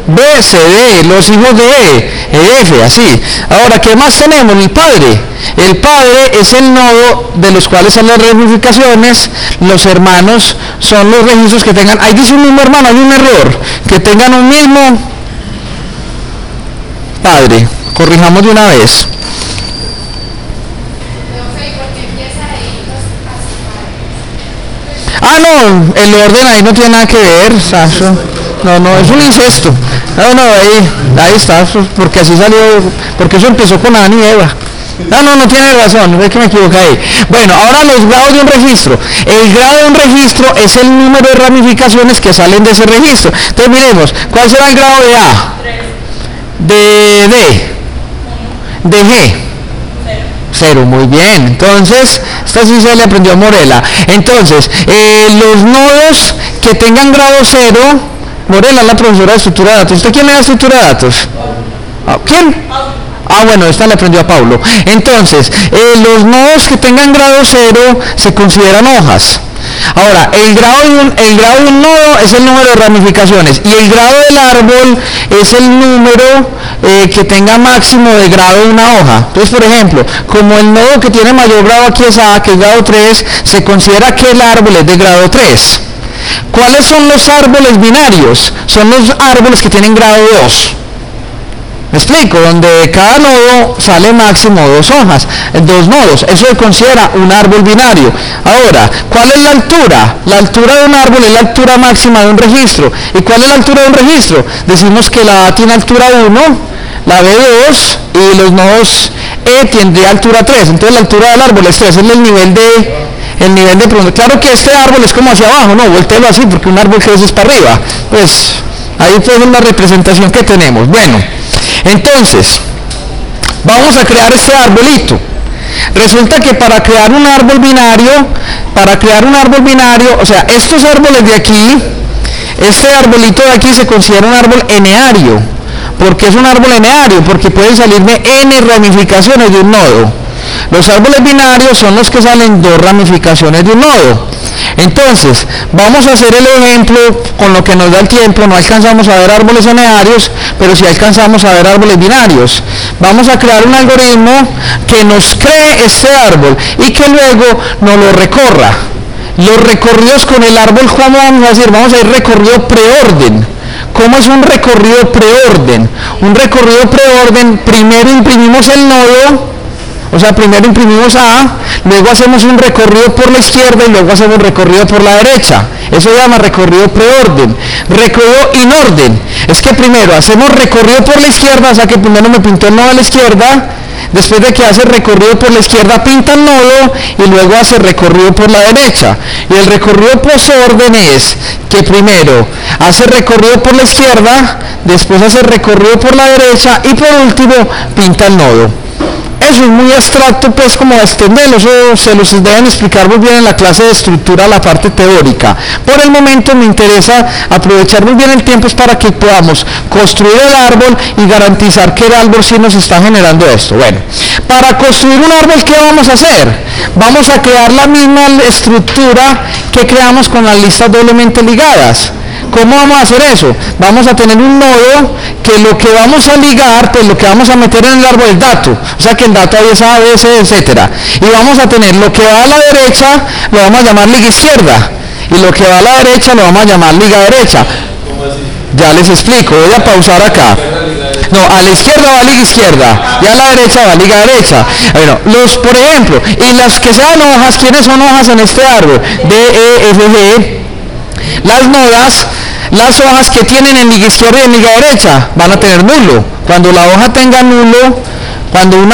B, C, D, los hijos de E, F, así. Ahora, ¿qué más tenemos? El padre. El padre es el nodo de los cuales son las ramificaciones. Los hermanos son los registros que tengan. Ahí dice un mismo hermano, hay un error. Que tengan un mismo padre. Corrijamos de una vez. Ah, no, el orden ahí no tiene nada que ver, Sasso. No, es un incesto. No, ahí está, porque así salió, porque eso empezó con Adán y Eva. No tiene razón, es que me equivoqué ahí. Bueno, ahora los grados de un registro. El grado de un registro es el número de ramificaciones que salen de ese registro. Entonces miremos, ¿cuál será el grado de A? De D. De G. 0, muy bien. Entonces, esta sí se le aprendió a Morela. Entonces, los nodos que tengan grado 0, Morela es la profesora de estructura de datos. ¿Usted quién le da estructura de datos? ¿Quién? Bueno, esta le aprendió a Pablo. Entonces, los nodos que tengan grado 0 se consideran hojas. Ahora, el grado de un nodo es el número de ramificaciones y el grado del árbol es el número que tenga máximo de grado de una hoja. Entonces, por ejemplo, como el nodo que tiene mayor grado aquí es A, que es grado 3, se considera que el árbol es de grado 3. ¿Cuáles son los árboles binarios? Son los árboles que tienen grado 2. ¿Me explico? Donde cada nodo sale máximo 2 hojas, 2 nodos. Eso se considera un árbol binario. Ahora, ¿cuál es la altura? La altura de un árbol es la altura máxima de un registro. ¿Y cuál es la altura de un registro? Decimos que la A tiene altura 1, la B 2 y los nodos E tendría altura 3. Entonces la altura del árbol es 3, es el nivel de profundidad. Claro que este árbol es como hacia abajo, no, voltéelo así porque un árbol crece para arriba. Pues ahí fue una representación que tenemos. Bueno. Entonces, vamos a crear este arbolito. Resulta que para crear un árbol binario, o sea, estos árboles de aquí, este arbolito de aquí se considera un árbol eneario. ¿Por qué es un árbol eneario? Porque pueden salirme n ramificaciones de un nodo. Los árboles binarios son los que salen 2 ramificaciones de un nodo. Entonces, vamos a hacer el ejemplo con lo que nos da el tiempo. No alcanzamos a ver árboles enearios, pero sí alcanzamos a ver árboles binarios. Vamos a crear un algoritmo que nos cree este árbol y que luego nos lo recorra. Los recorridos con el árbol, ¿cómo vamos a decir? Vamos a ir recorrido preorden. ¿Cómo es un recorrido preorden? Un recorrido preorden, primero imprimimos el nodo. O sea, primero imprimimos A, luego hacemos un recorrido por la izquierda y luego hacemos un recorrido por la derecha. Eso se llama recorrido preorden. Recorrido inorden. Es que primero hacemos recorrido por la izquierda, o sea que primero me pintó el nodo a la izquierda, después de que hace recorrido por la izquierda pinta el nodo y luego hace recorrido por la derecha. Y el recorrido posorden es que primero hace recorrido por la izquierda, después hace recorrido por la derecha y por último pinta el nodo. Eso es muy abstracto, pues, como extenderlo, eso se los deben explicar muy bien en la clase de estructura, la parte teórica. Por el momento me interesa aprovechar muy bien el tiempo para que podamos construir el árbol y garantizar que el árbol sí nos está generando esto. Bueno, para construir un árbol, ¿qué vamos a hacer? Vamos a crear la misma estructura que creamos con las listas doblemente ligadas. ¿Cómo vamos a hacer eso? Vamos a tener un nodo que lo que vamos a ligar, pues lo que vamos a meter en el árbol es dato. O sea que el dato ahí es A, B, C, etc. Y vamos a tener lo que va a la derecha, lo vamos a llamar liga izquierda. Y lo que va a la derecha, lo vamos a llamar liga derecha. Ya les explico, voy a pausar acá. No, a la izquierda va liga izquierda y a la derecha va liga derecha. Bueno, por ejemplo, y las que sean hojas, ¿quiénes son hojas en este árbol? D, E, F, G. Las hojas que tienen en liga izquierda y en liga derecha van a tener nulo. Cuando la hoja tenga nulo, cuando un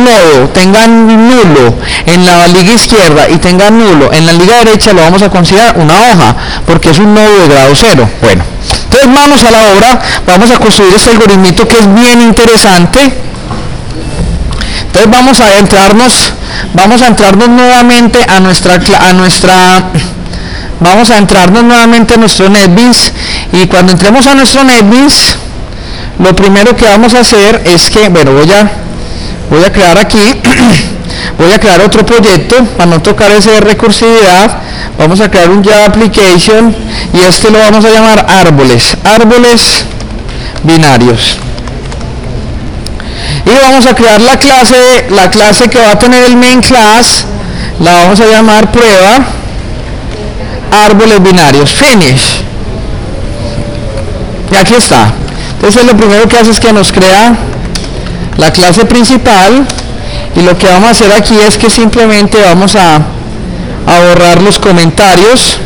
nodo tenga nulo en la liga izquierda y tenga nulo en la liga derecha, lo vamos a considerar una hoja, porque es un nodo de grado 0. Bueno, entonces vamos a la obra, vamos a construir este algoritmo que es bien interesante. Entonces vamos a entrarnos nuevamente a nuestro NetBeans, y cuando entremos a nuestro NetBeans, lo primero que vamos a hacer es que, bueno, voy a crear aquí, voy a crear otro proyecto para no tocar ese de recursividad. Vamos a crear un Java Application y este lo vamos a llamar árboles binarios. Y vamos a crear la clase que va a tener el main class, la vamos a llamar prueba árboles binarios, finish. Y aquí está. Entonces lo primero que hace es que nos crea la clase principal, y lo que vamos a hacer aquí es que simplemente vamos a borrar los comentarios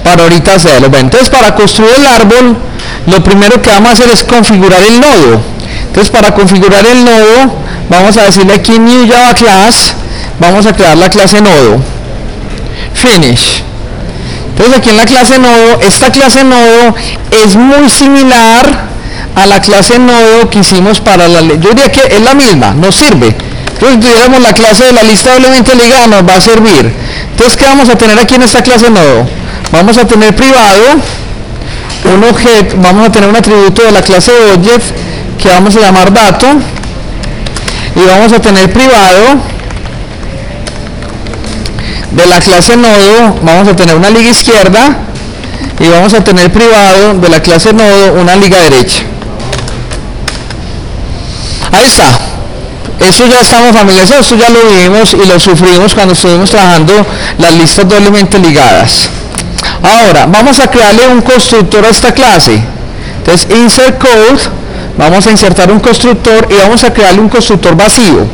para ahorita hacerlo. Bueno, entonces para construir el árbol, lo primero que vamos a hacer es configurar el nodo. Entonces para configurar el nodo, vamos a decirle aquí New Java Class, vamos a crear la clase nodo. Finish. Entonces aquí en la clase nodo, esta clase nodo es muy similar a la clase nodo que hicimos para la... Yo diría que es la misma, nos sirve. Entonces si tuviéramos la clase de la lista doblemente ligada, nos va a servir. Entonces, ¿qué vamos a tener aquí en esta clase nodo? Vamos a tener privado, un objeto, vamos a tener un atributo de la clase object que vamos a llamar dato, y vamos a tener privado de la clase nodo, vamos a tener una liga izquierda, y vamos a tener privado de la clase nodo una liga derecha. Ahí está. Eso ya estamos familiarizados, esto ya lo vivimos y lo sufrimos cuando estuvimos trabajando las listas doblemente ligadas. Ahora, vamos a crearle un constructor a esta clase. Entonces, insert code, vamos a insertar un constructor y vamos a crearle un constructor vacío.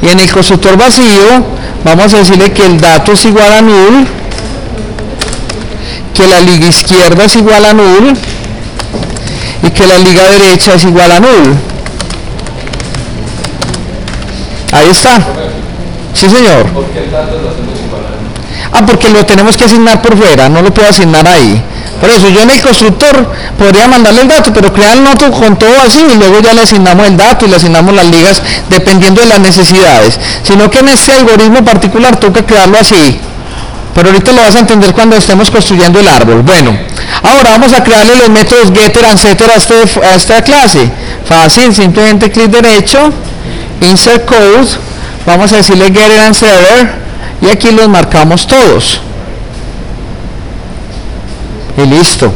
Y en el constructor vacío, vamos a decirle que el dato es igual a null, que la liga izquierda es igual a null y que la liga derecha es igual a null. Ahí está. Sí, señor. ¿Por qué el dato lo hacemos igual a null? Porque lo tenemos que asignar por fuera, no lo puedo asignar ahí. Por eso yo en el constructor podría mandarle el dato, pero crear el nodo con todo así y luego ya le asignamos el dato y le asignamos las ligas dependiendo de las necesidades. Sino que en este algoritmo particular toca crearlo así. Pero ahorita lo vas a entender cuando estemos construyendo el árbol. Bueno, ahora vamos a crearle los métodos getter and setter a esta clase. Fácil, simplemente clic derecho, insert code, vamos a decirle getter and setter y aquí los marcamos todos. Y listo.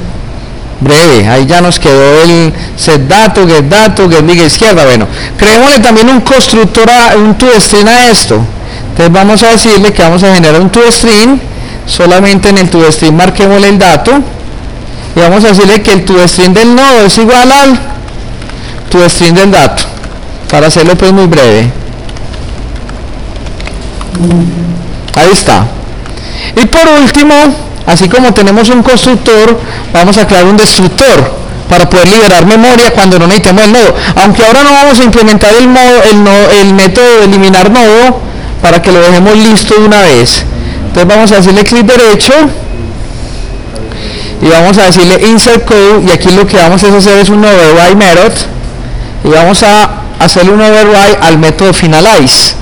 Breve, ahí ya nos quedó el set dato, get liga izquierda. Bueno, creémosle también un constructor, un toString a esto. Entonces vamos a decirle que vamos a generar un toString, solamente en el toString marquémosle el dato y vamos a decirle que el toString del nodo es igual al toString del dato, para hacerlo pues muy breve. Ahí está. Y por último, así como tenemos un constructor, vamos a crear un destructor para poder liberar memoria cuando no necesitemos el nodo. Aunque ahora no vamos a implementar el método de eliminar nodo para que lo dejemos listo de una vez. Entonces vamos a decirle clic derecho y vamos a decirle insert code y aquí lo que vamos a hacer es un override method y vamos a hacerle un override al método finalize.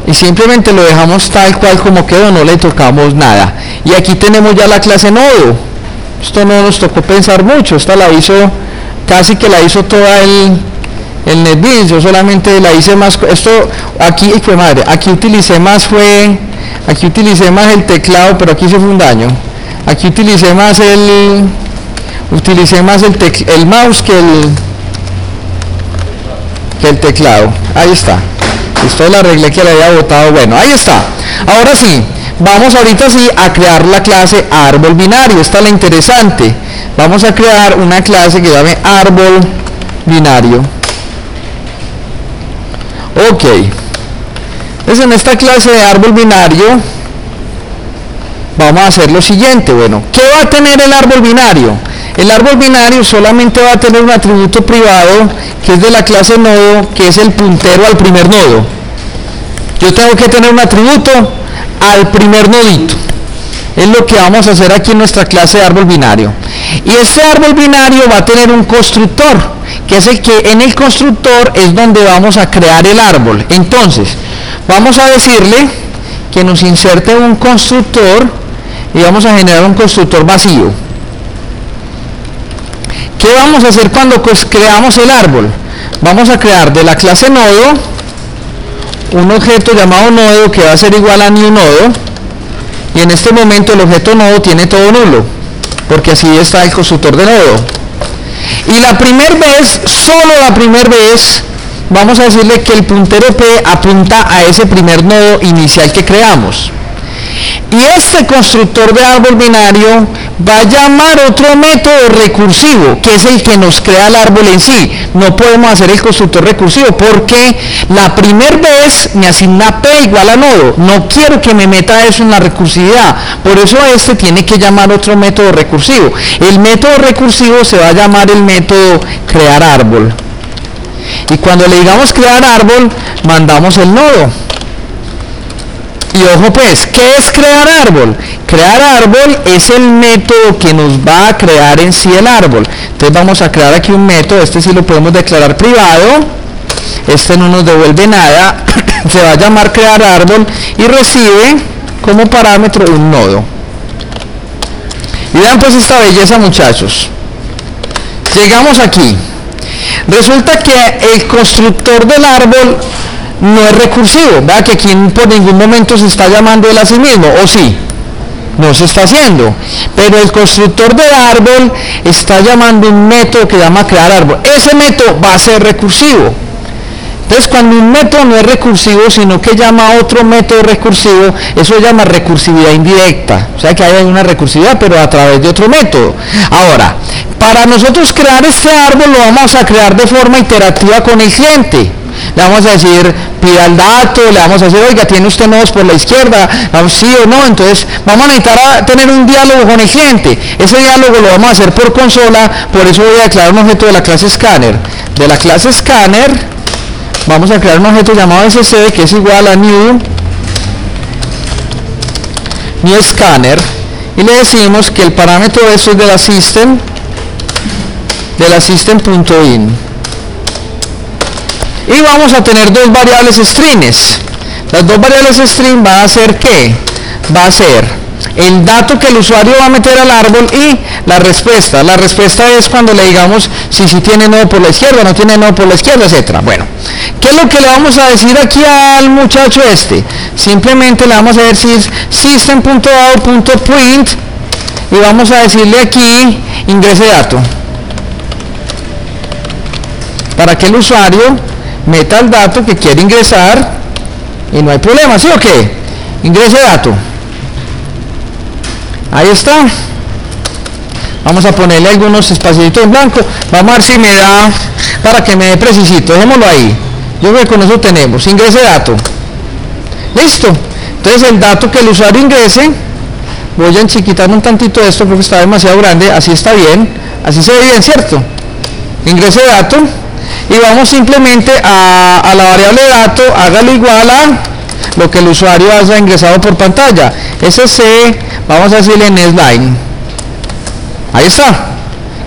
Y simplemente lo dejamos tal cual como quedó, no le tocamos nada. Y aquí tenemos ya la clase nodo. Esto no nos tocó pensar mucho, esta la hizo, casi que la hizo toda el NetBeans. Yo solamente la hice más, esto aquí fue madre, aquí utilicé más el teclado, pero aquí se fue un daño. Aquí utilicé más el mouse que el teclado. Ahí está. Esto la arreglé que le había botado. Bueno, ahí está. Ahora sí, vamos ahorita sí a crear la clase árbol binario. Esta es la interesante. Vamos a crear una clase que llame árbol binario. Ok. Entonces en esta clase de árbol binario vamos a hacer lo siguiente. Bueno, ¿qué va a tener el árbol binario? El árbol binario solamente va a tener un atributo privado que es de la clase nodo, que es el puntero al primer nodo. Yo tengo que tener un atributo al primer nodito. Es lo que vamos a hacer aquí en nuestra clase de árbol binario. Y este árbol binario va a tener un constructor, que es el que en el constructor es donde vamos a crear el árbol. Entonces, vamos a decirle que nos inserte un constructor y vamos a generar un constructor vacío. ¿Qué vamos a hacer cuando creamos el árbol? Vamos a crear de la clase nodo un objeto llamado nodo que va a ser igual a new nodo y en este momento el objeto nodo tiene todo nulo porque así está el constructor de nodo. Y la primera vez, solo la primera vez, vamos a decirle que el puntero P apunta a ese primer nodo inicial que creamos. Y este constructor de árbol binario va a llamar otro método recursivo, que es el que nos crea el árbol en sí. No podemos hacer el constructor recursivo porque la primera vez me asigna P igual a nodo. No quiero que me meta eso en la recursividad. Por eso este tiene que llamar otro método recursivo. El método recursivo se va a llamar el método crear árbol. Y cuando le digamos crear árbol, mandamos el nodo. Y ojo pues, ¿qué es crear árbol? Crear árbol es el método que nos va a crear en sí el árbol. Entonces vamos a crear aquí un método, este sí lo podemos declarar privado, este no nos devuelve nada, se va a llamar crear árbol y recibe como parámetro un nodo. Y vean pues esta belleza, muchachos. Llegamos aquí. Resulta que el constructor del árbol no es recursivo, vea que aquí por ningún momento se está llamando él a sí mismo, ¿o sí? No se está haciendo, pero el constructor del árbol está llamando un método que llama crear árbol. Ese método va a ser recursivo. Entonces cuando un método no es recursivo, sino que llama a otro método recursivo, eso se llama recursividad indirecta. O sea que hay una recursividad, pero a través de otro método. Ahora, para nosotros crear este árbol lo vamos a crear de forma iterativa con el cliente. Le vamos a decir, pida el dato, le vamos a decir, oiga, ¿tiene usted nodos por la izquierda? Sí o no. Entonces vamos a necesitar tener un diálogo con el cliente. Ese diálogo lo vamos a hacer por consola, por eso voy a declarar un objeto de la clase scanner. De la clase scanner vamos a crear un objeto llamado sc, que es igual a new scanner, y le decimos que el parámetro de eso es de la system.in. Y vamos a tener dos variables strings. Las dos variables string van a ser ¿qué? Va a ser el dato que el usuario va a meter al árbol y la respuesta. La respuesta es cuando le digamos si tiene nodo por la izquierda, no tiene nodo por la izquierda, etcétera. Bueno, ¿qué es lo que le vamos a decir aquí al muchacho este? Simplemente le vamos a decir system.out.print y vamos a decirle aquí ingrese dato para que el usuario meta el dato que quiere ingresar y no hay problema, ¿sí o qué? Ingrese dato. Ahí está. Vamos a ponerle algunos espacios en blanco. Vamos a ver si me da, para que me dé precisito. Dejémoslo ahí. Yo creo que con eso tenemos. Ingrese dato. Listo. Entonces el dato que el usuario ingrese, voy a enchiquitar un tantito esto porque está demasiado grande. Así está bien. Así se ve bien, ¿cierto? Ingrese dato. Y vamos simplemente a la variable dato, hágalo igual a lo que el usuario haya ingresado por pantalla. Sc, vamos a decirle nestline. Ahí está.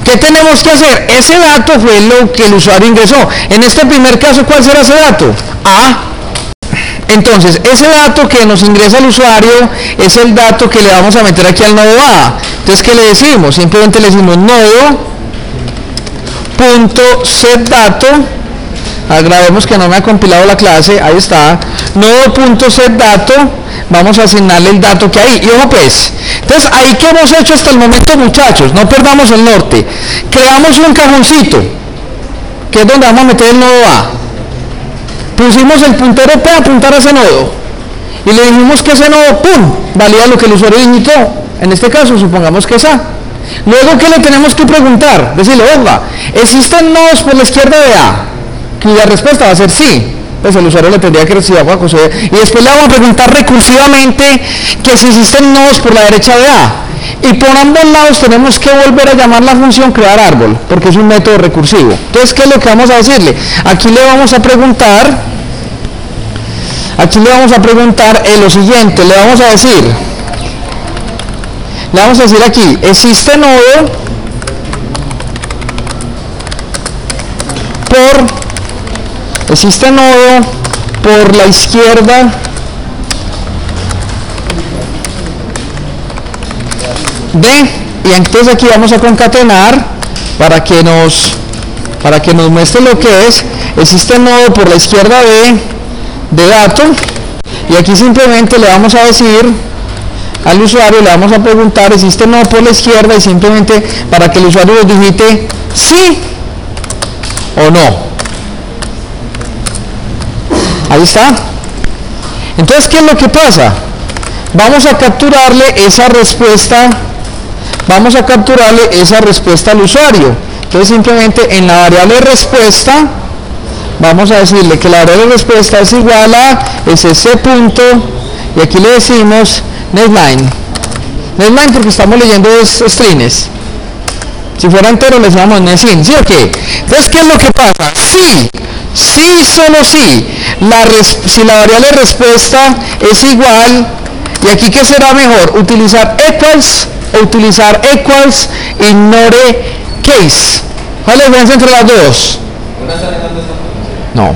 ¿Qué tenemos que hacer? Ese dato fue lo que el usuario ingresó. En este primer caso, ¿cuál será ese dato? A. Entonces, ese dato que nos ingresa el usuario es el dato que le vamos a meter aquí al nodo A. Entonces, ¿qué le decimos? Simplemente le decimos nodo.setDato. Agradecemos que no me ha compilado la clase. Ahí está. Nodo.setDato. Vamos a asignarle el dato que hay. Y ojo pues. Entonces, ahí que hemos hecho hasta el momento, muchachos, no perdamos el norte. Creamos un cajoncito, que es donde vamos a meter el nodo A. Pusimos el puntero P a apuntar a ese nodo. Y le dijimos que ese nodo, ¡pum!, valida lo que el usuario digitó. En este caso, supongamos que es A. Luego, ¿qué le tenemos que preguntar? Decirle, oiga, ¿existen nodos por la izquierda de A? Cuya respuesta va a ser sí. Pues el usuario le tendría que recibir agua, y después le vamos a preguntar recursivamente que si existen nodos por la derecha de A. Y por ambos lados tenemos que volver a llamar la función crear árbol, porque es un método recursivo. Entonces, ¿qué es lo que vamos a decirle? Aquí le vamos a preguntar lo siguiente, le vamos a decir aquí, existe nodo por la izquierda de, y entonces aquí vamos a concatenar para que nos muestre lo que es, existe nodo por la izquierda de dato, y aquí simplemente le vamos a decir al usuario, le vamos a preguntar, existe nodo por la izquierda, y simplemente para que el usuario nos digite sí o no. Ahí está. Entonces, ¿qué es lo que pasa? vamos a capturarle esa respuesta al usuario. Entonces simplemente en la variable respuesta vamos a decirle que la variable respuesta es igual a ese punto, y aquí le decimos netline porque estamos leyendo strings. Si fuera entero le llamamos netstring, ¿sí o qué? Entonces, ¿qué es lo que pasa? Sí, solo sí, si la variable respuesta es igual, y aquí ¿qué será mejor? ¿Utilizar equals o utilizar equals ignore case? ¿Cuál es la diferencia entre las dos? No.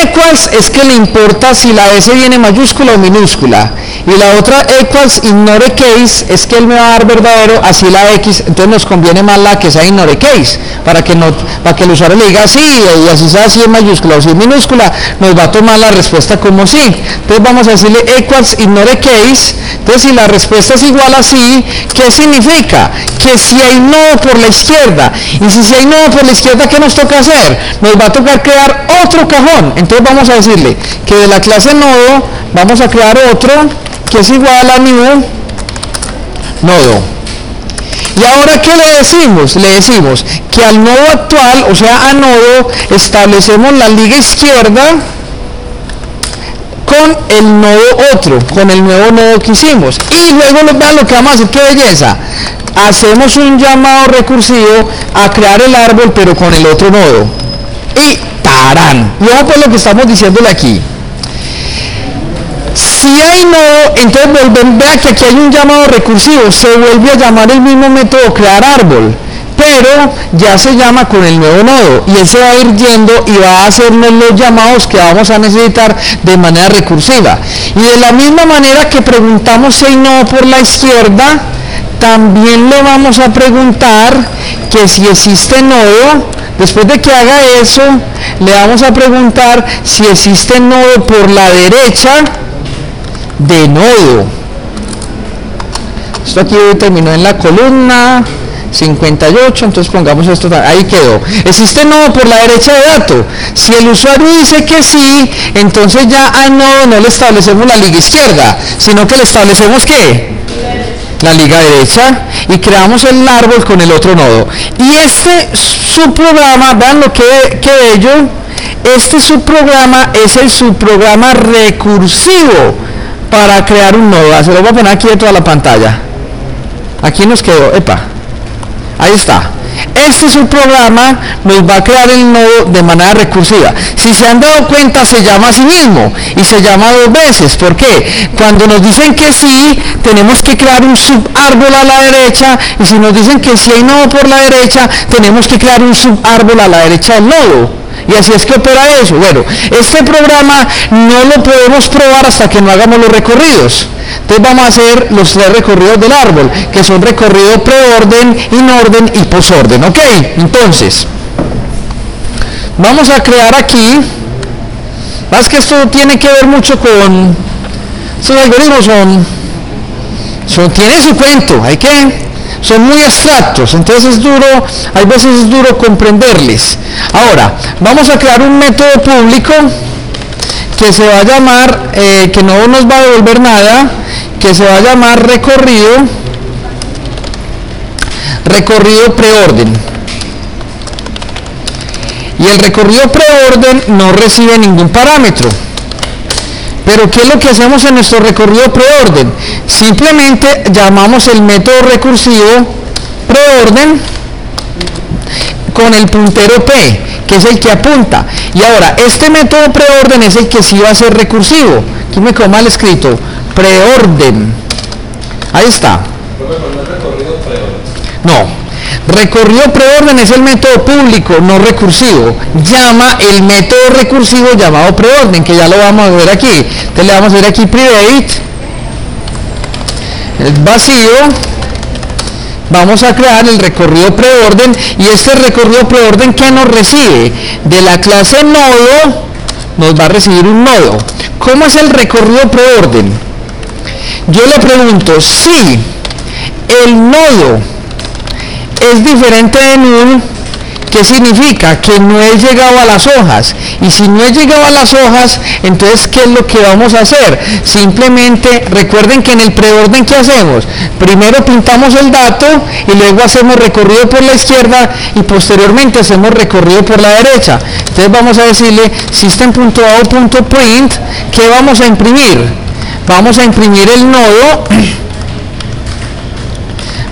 Equals es que le importa si la S viene mayúscula o minúscula, y la otra equals ignore case es que él me va a dar verdadero así la X. Entonces nos conviene más la que sea ignore case, para que el usuario le diga sí, y así sea si es mayúscula o si es minúscula, nos va a tomar la respuesta como sí. Entonces vamos a decirle equals ignore case. Entonces si la respuesta es igual a sí, ¿qué significa? Que si hay nodo por la izquierda, y si hay nodo por la izquierda, ¿qué nos toca hacer? Nos va a tocar crear otro cajón. Entonces vamos a decirle que de la clase nodo vamos a crear otro que es igual a new nodo. Y ahora ¿qué le decimos? Le decimos que al nodo actual, o sea a nodo, establecemos la liga izquierda con el nodo otro, con el nuevo nodo que hicimos. Y luego vean lo que vamos a hacer, qué belleza. Hacemos un llamado recursivo a crear el árbol, pero con el otro nodo. Y ¡tarán! Y vamos por lo que estamos diciéndole aquí. Si hay nodo, entonces vea que aquí hay un llamado recursivo, se vuelve a llamar el mismo método crear árbol, pero ya se llama con el nuevo nodo, y él se va a ir yendo y va a hacernos los llamados que vamos a necesitar de manera recursiva. Y de la misma manera que preguntamos si hay nodo por la izquierda, también le vamos a preguntar que si existe nodo. Después de que haga eso, le vamos a preguntar si existe nodo por la derecha de nodo. Esto aquí terminó en la columna 58, entonces pongamos esto, ahí quedó. Existe nodo por la derecha de dato. Si el usuario dice que sí, entonces ya al nodo no le establecemos la liga izquierda, sino que le establecemos ¿qué? La liga derecha, y creamos el árbol con el otro nodo. Y este subprograma, vean lo que bello, este subprograma es el subprograma recursivo para crear un nodo. Se lo voy a poner aquí dentro de la pantalla. Aquí nos quedó, ahí está. Este subprograma nos va a crear el nodo de manera recursiva. Si se han dado cuenta, se llama a sí mismo y se llama dos veces. ¿Por qué? Cuando nos dicen que sí, tenemos que crear un subárbol a la derecha, y si nos dicen que sí hay nodo por la derecha, tenemos que crear un subárbol a la derecha del nodo. Y así es que opera eso. Bueno, este programa no lo podemos probar hasta que no hagamos los recorridos. Entonces vamos a hacer los tres recorridos del árbol, que son recorrido preorden, inorden y posorden. Ok, entonces vamos a crear aquí. Más que esto tiene que ver mucho con estos algoritmos, tiene su cuento, son muy abstractos, entonces hay veces es duro comprenderles. Ahora, vamos a crear un método público que se va a llamar, que no nos va a devolver nada, que se va a llamar recorrido preorden. Y el recorrido preorden no recibe ningún parámetro. Pero ¿qué es lo que hacemos en nuestro recorrido preorden? Simplemente llamamos el método recursivo preorden con el puntero P, que es el que apunta. Y ahora, este método preorden es el que sí va a ser recursivo. Aquí me quedó mal escrito, preorden. Ahí está. No. Recorrido preorden es el método público, no recursivo. Llama el método recursivo llamado preorden, que ya lo vamos a ver aquí. Entonces le vamos a ver aquí private, es vacío. Vamos a crear el recorrido preorden, y este recorrido preorden, ¿qué nos recibe? De la clase nodo nos va a recibir un nodo. ¿Cómo es el recorrido preorden? Yo le pregunto si el nodo es diferente de null, ¿Qué significa? Que no he llegado a las hojas. Y si no he llegado a las hojas, entonces ¿qué es lo que vamos a hacer? Simplemente recuerden que en el preorden, ¿qué hacemos? Primero pintamos el dato y luego hacemos recorrido por la izquierda y posteriormente hacemos recorrido por la derecha. Entonces vamos a decirle system.out.print, ¿qué vamos a imprimir? Vamos a imprimir el nodo.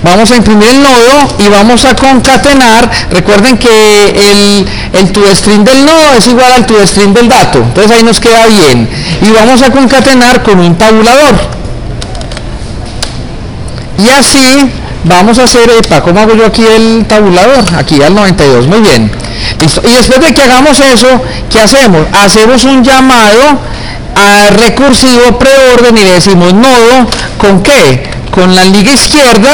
Vamos a imprimir el nodo y vamos a concatenar. Recuerden que el toString del nodo es igual al toString del dato, entonces ahí nos queda bien. Y vamos a concatenar con un tabulador. Y así vamos a hacer, ¿cómo hago yo aquí el tabulador? Aquí al 92, muy bien. Listo. Y después de que hagamos eso, ¿qué hacemos? Hacemos un llamado a recursivo preorden y le decimos nodo, ¿con qué? Con la liga izquierda.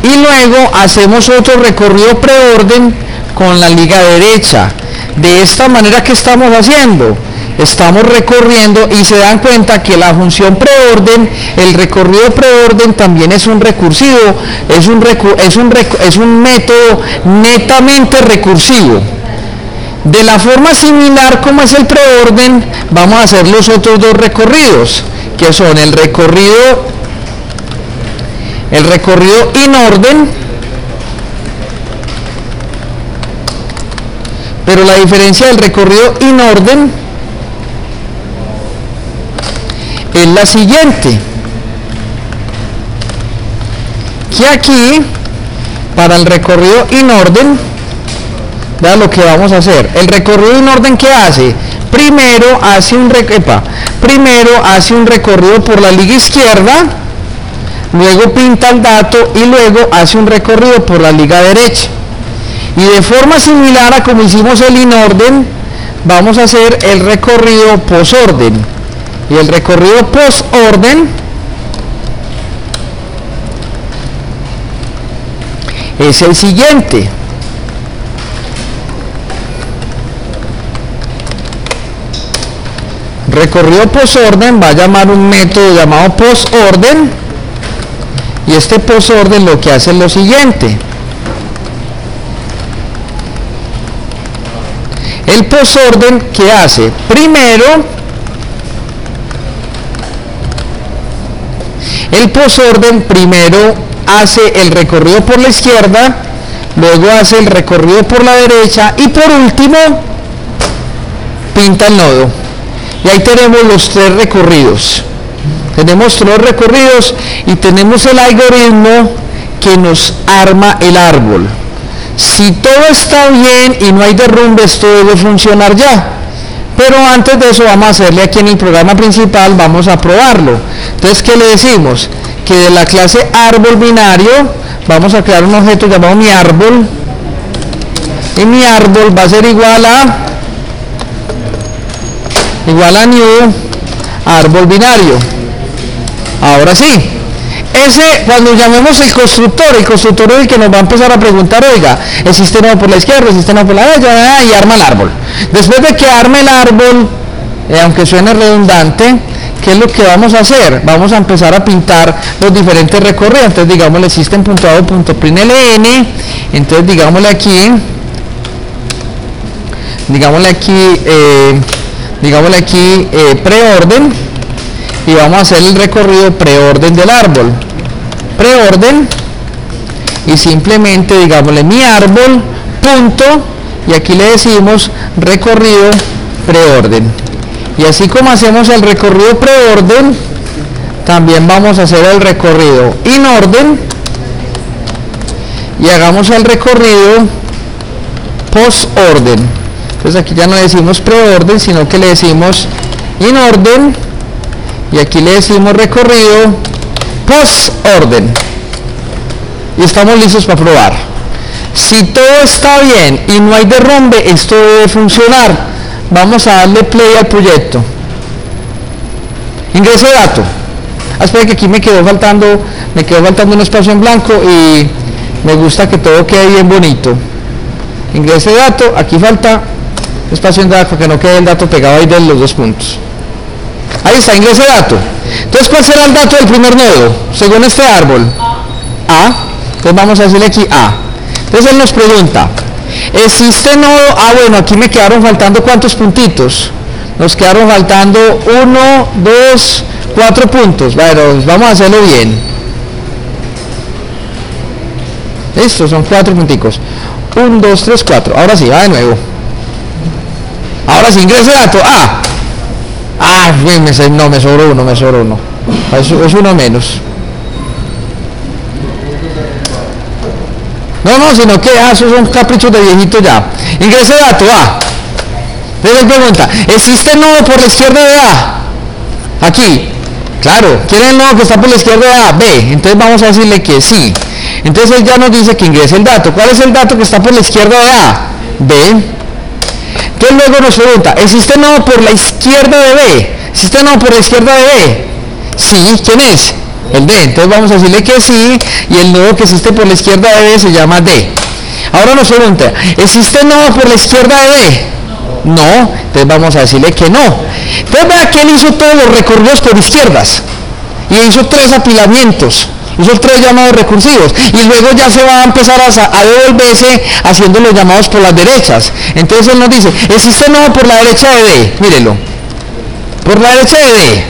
Y luego hacemos otro recorrido preorden con la liga derecha. De esta manera, ¿qué estamos haciendo? Estamos recorriendo y se dan cuenta que la función preorden, el recorrido preorden también es un recursivo, es un método netamente recursivo. De la forma similar como es el preorden, vamos a hacer los otros dos recorridos, que son el recorrido inorden, pero la diferencia del recorrido inorden es la siguiente, que aquí para el recorrido inorden, vean lo que vamos a hacer. El recorrido inorden, ¿qué hace? Primero hace un recorrido por la liga izquierda, luego pinta el dato y luego hace un recorrido por la liga derecha. Y de forma similar a como hicimos el inorden, vamos a hacer el recorrido posorden. Y el recorrido posorden es el siguiente. Recorrido posorden va a llamar un método llamado posorden, y este posorden lo que hace es lo siguiente. El posorden, ¿qué hace? El posorden primero hace el recorrido por la izquierda, luego hace el recorrido por la derecha y por último pinta el nodo. Y ahí tenemos los tres recorridos. Tenemos tres recorridos y tenemos el algoritmo que nos arma el árbol. Si todo está bien y no hay derrumbe, esto debe funcionar ya. Pero antes de eso vamos a hacerle aquí en el programa principal, vamos a probarlo. Entonces, ¿qué le decimos? Que de la clase árbol binario vamos a crear un objeto llamado mi árbol. Y mi árbol va a ser igual a new árbol binario. Ahora sí, cuando llamemos el constructor es el que nos va a empezar a preguntar, oiga, ¿existe nodo por la izquierda, existe nodo por la derecha? Y arma el árbol. Después de que arme el árbol, aunque suene redundante, ¿qué es lo que vamos a hacer? Vamos a empezar a pintar los diferentes recorridos. Entonces digámosle system.out.println, entonces digámosle aquí preorden, y vamos a hacer el recorrido preorden del árbol. Preorden, y simplemente digámosle mi árbol punto, y aquí le decimos recorrido preorden. Y así como hacemos el recorrido preorden, también vamos a hacer el recorrido inorden, y hagamos el recorrido postorden. Entonces aquí ya no le decimos preorden, sino que le decimos inorden, y aquí le decimos recorrido postorden. Y estamos listos para probar. Si todo está bien y no hay derrumbe, esto debe funcionar. Vamos a darle play al proyecto. Ingrese dato. Espera que aquí me quedó faltando un espacio en blanco y me gusta que todo quede bien bonito. Ingrese dato, aquí falta espacio en dato, que no quede el dato pegado ahí de los dos puntos. Ahí está, ingrese dato. Entonces, ¿cuál será el dato del primer nodo? Según este árbol. A. Entonces vamos a decirle aquí A. Entonces él nos pregunta, ¿existe nodo? Bueno, aquí me quedaron faltando ¿cuántos puntitos? Nos quedaron faltando 1, 2, 4 puntos. Bueno, vamos a hacerlo bien. Listo, son 4 punticos. 1, 2, 3, 4. Ahora sí, va de nuevo. Ahora sí, ingrese dato A. No, me sobró uno. Es uno menos. No, sino que esos son caprichos de viejito ya. Ingrese dato A. Entonces él pregunta, ¿existe nodo por la izquierda de A? Aquí. Claro, ¿quién es el nodo que está por la izquierda de A? B. Entonces vamos a decirle que sí. Entonces él ya nos dice que ingrese el dato. ¿Cuál es el dato que está por la izquierda de A? B. Entonces luego nos pregunta, ¿existe nodo por la izquierda de B? ¿Existe nodo por la izquierda de B? Sí, ¿quién es? El D. Entonces vamos a decirle que sí, y el nodo que existe por la izquierda de B se llama D. Ahora nos pregunta, ¿existe nodo por la izquierda de B? No, entonces vamos a decirle que no. Entonces vea que él hizo todos los recorridos por izquierdas, y hizo 3 apilamientos, hizo 3 llamados recursivos, y luego ya se va a empezar a devolverse haciendo los llamados por las derechas. Entonces él nos dice, ¿existe nodo por la derecha de D? Mírelo, por la derecha de D.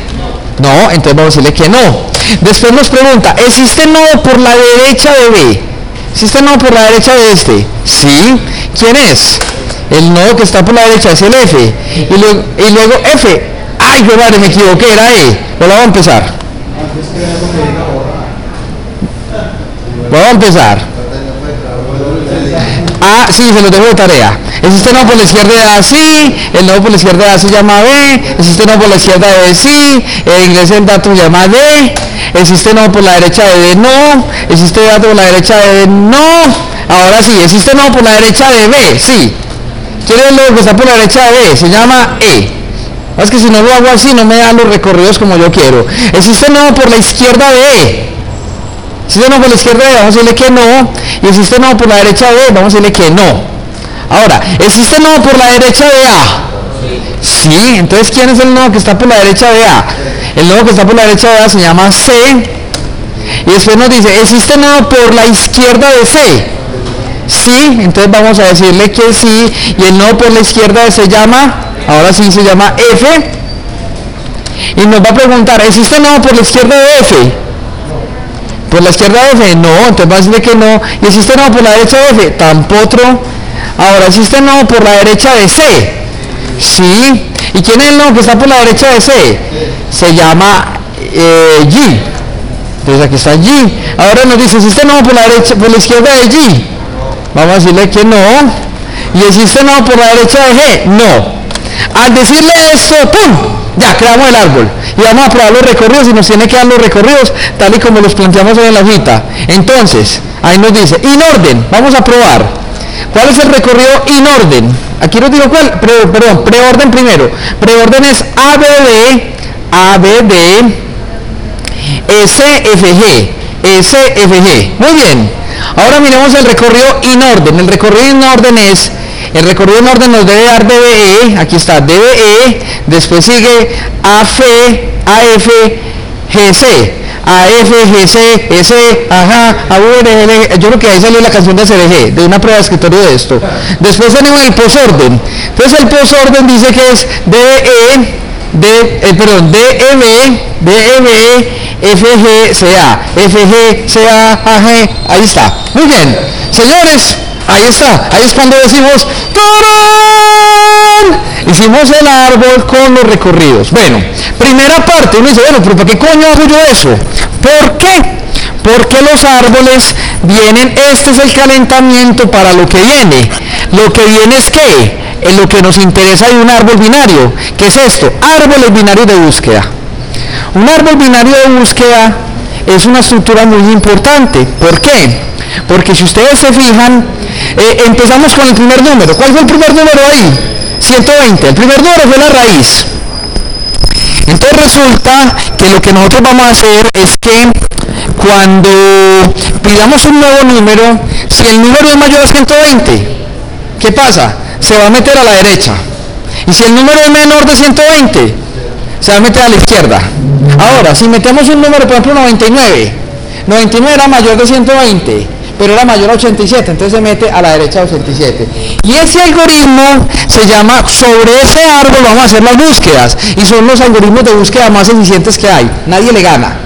No, entonces vamos a decirle que no. Después nos pregunta, ¿existe nodo por la derecha de B? ¿Existe nodo por la derecha de este? Sí. ¿Quién es? El nodo que está por la derecha es el F. Y luego F. ¡Ay, qué madre, me equivoqué! Era E. Vamos a empezar. Vamos a empezar. Sí, se los dejo de tarea. Existe nodo por la izquierda de A, sí. El nodo por la izquierda de A se llama B. Existe nodo por la izquierda de B, sí. El ingrese del dato se llama D. Existe nodo por la derecha de D, no. Existe dato por la derecha de D, no. Ahora sí, existe nodo por la derecha de B, sí. ¿Quién es el nodo que está por la derecha de B? Se llama E. Es que si no lo hago así no me dan los recorridos como yo quiero. Existe nodo por la izquierda de E. ¿Existe nodo por la izquierda de E? Vamos a decirle que no. Y existe nodo por la derecha de E, vamos a decirle que no. Ahora, ¿existe nodo por la derecha de A? Sí, entonces ¿quién es el nodo que está por la derecha de A? El nodo que está por la derecha de A se llama C. Y después nos dice, ¿existe nodo por la izquierda de C? Sí, entonces vamos a decirle que sí. Y el nodo por la izquierda de C se llama, ahora sí se llama F. Y nos va a preguntar, ¿existe nodo por la izquierda de F? ¿Por la izquierda de F? No, entonces va a decirle que no. ¿Y existe nodo por la derecha de F? Tampoco. Ahora, ¿existe nodo por la derecha de C? Sí. ¿Y quién es el nodo que está por la derecha de C? Se llama G. Entonces aquí está G. Ahora nos dice, ¿existe nodo por la derecha, por la izquierda de G? Vamos a decirle que no. ¿Y existe nodo por la derecha de G? No. Al decirle esto, ¡pum!, ya creamos el árbol. Y vamos a probar los recorridos y nos tiene que dar los recorridos tal y como los planteamos hoy en la hojita. Entonces, ahí nos dice, in orden, vamos a probar. ¿Cuál es el recorrido in orden? Aquí nos digo cuál, perdón, preorden primero. Preorden es ABD, SFG, SFG. Muy bien. Ahora miremos el recorrido in orden. El recorrido in orden es, el recorrido en orden nos debe dar DBE, aquí está DBE, después sigue AF, GC. AF, GC, S, ajá, AVRL, yo creo que ahí salió la canción de CRG, de una prueba de escritorio de esto. Después tenemos el posorden. Entonces el posorden dice que es DEB, FGCA, FGCA, AG, ahí está. Muy bien, señores, ahí está, ahí es cuando decimos ¡tarán! Hicimos el árbol con los recorridos. Bueno, primera parte, uno dice, bueno, pero ¿para qué coño hago yo eso? ¿Por qué? Porque los árboles vienen, este es el calentamiento para lo que viene. Lo que viene es ¿qué? En lo que nos interesa de un árbol binario. ¿Qué es esto? Árboles binarios de búsqueda. Un árbol binario de búsqueda es una estructura muy importante. ¿Por qué? Porque si ustedes se fijan, empezamos con el primer número. ¿Cuál fue el primer número ahí? 120. El primer número fue la raíz. Entonces resulta que lo que nosotros vamos a hacer es que cuando pidamos un nuevo número, si el número es mayor a 120, ¿qué pasa? Se va a meter a la derecha. Y si el número es menor de 120, se va a meter a la izquierda. Ahora, si metemos un número, por ejemplo 99, 99 era mayor de 120, pero era mayor a 87, entonces se mete a la derecha de 87. Y ese algoritmo se llama, sobre ese árbol vamos a hacer las búsquedas, y son los algoritmos de búsqueda más eficientes que hay, nadie le gana.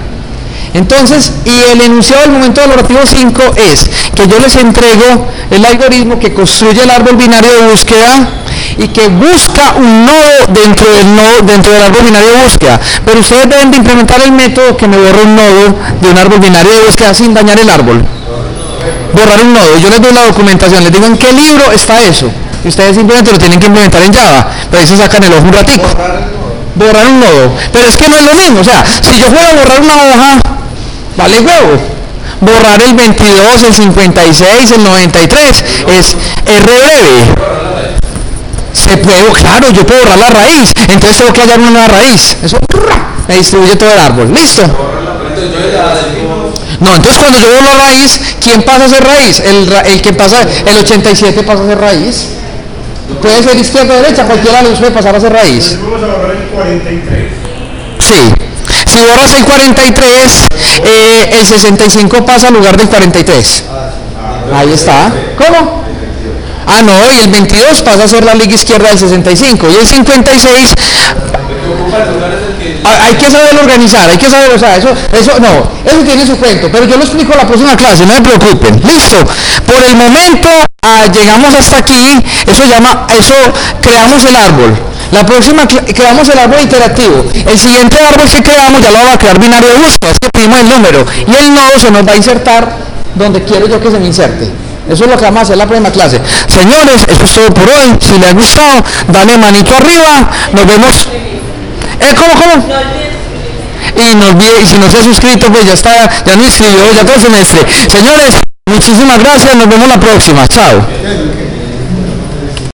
Entonces, y el enunciado del momento valorativo 5 es que yo les entrego el algoritmo que construye el árbol binario de búsqueda y que busca un nodo dentro del árbol binario de búsqueda, pero ustedes deben de implementar el método que me borra un nodo de un árbol binario de búsqueda sin dañar el árbol. Borrar un nodo, yo les doy la documentación, les digo en qué libro está eso, y ustedes simplemente lo tienen que implementar en Java, pero ahí se sacan el ojo un ratico. Borrar un nodo, pero es que no es lo mismo, o sea, si yo fuera a borrar una hoja, vale huevo. Borrar el 22, el 56, el 93 es re breve. Se puede, claro, yo puedo borrar la raíz, entonces tengo que hallar una nueva raíz. Eso me distribuye todo el árbol. ¿Listo? No, entonces cuando yo borro la raíz, ¿quién pasa a ser raíz? El que pasa, el 87 pasa a ser raíz. Puede ser izquierda o derecha, cualquiera de los puede pasar a ser raíz. Vamos a borrar el 43. Sí. Si borras el 43, el 65 pasa al lugar del 43. Ahí está. ¿Cómo? Ah, no, y el 22 pasa a ser la liga izquierda del 65. Y el 56, hay que saberlo organizar, hay que saberlo, o sea, eso tiene su cuento, pero yo lo explico en la próxima clase, no se preocupen. Listo. Por el momento, llegamos hasta aquí, eso creamos el árbol. La próxima creamos el árbol interactivo. El siguiente árbol que creamos ya lo vamos a crear binario de búsqueda, es que pedimos el número y el nodo se nos va a insertar donde quiero yo que se me inserte. Eso es lo que vamos a hacer en la próxima clase. Señores, eso es todo por hoy. Si les ha gustado, dale manito arriba. Nos vemos. ¿Cómo? Y no olvide, y si no se ha suscrito, pues ya no inscribió, ya todo el semestre. Señores, muchísimas gracias, nos vemos la próxima. Chao.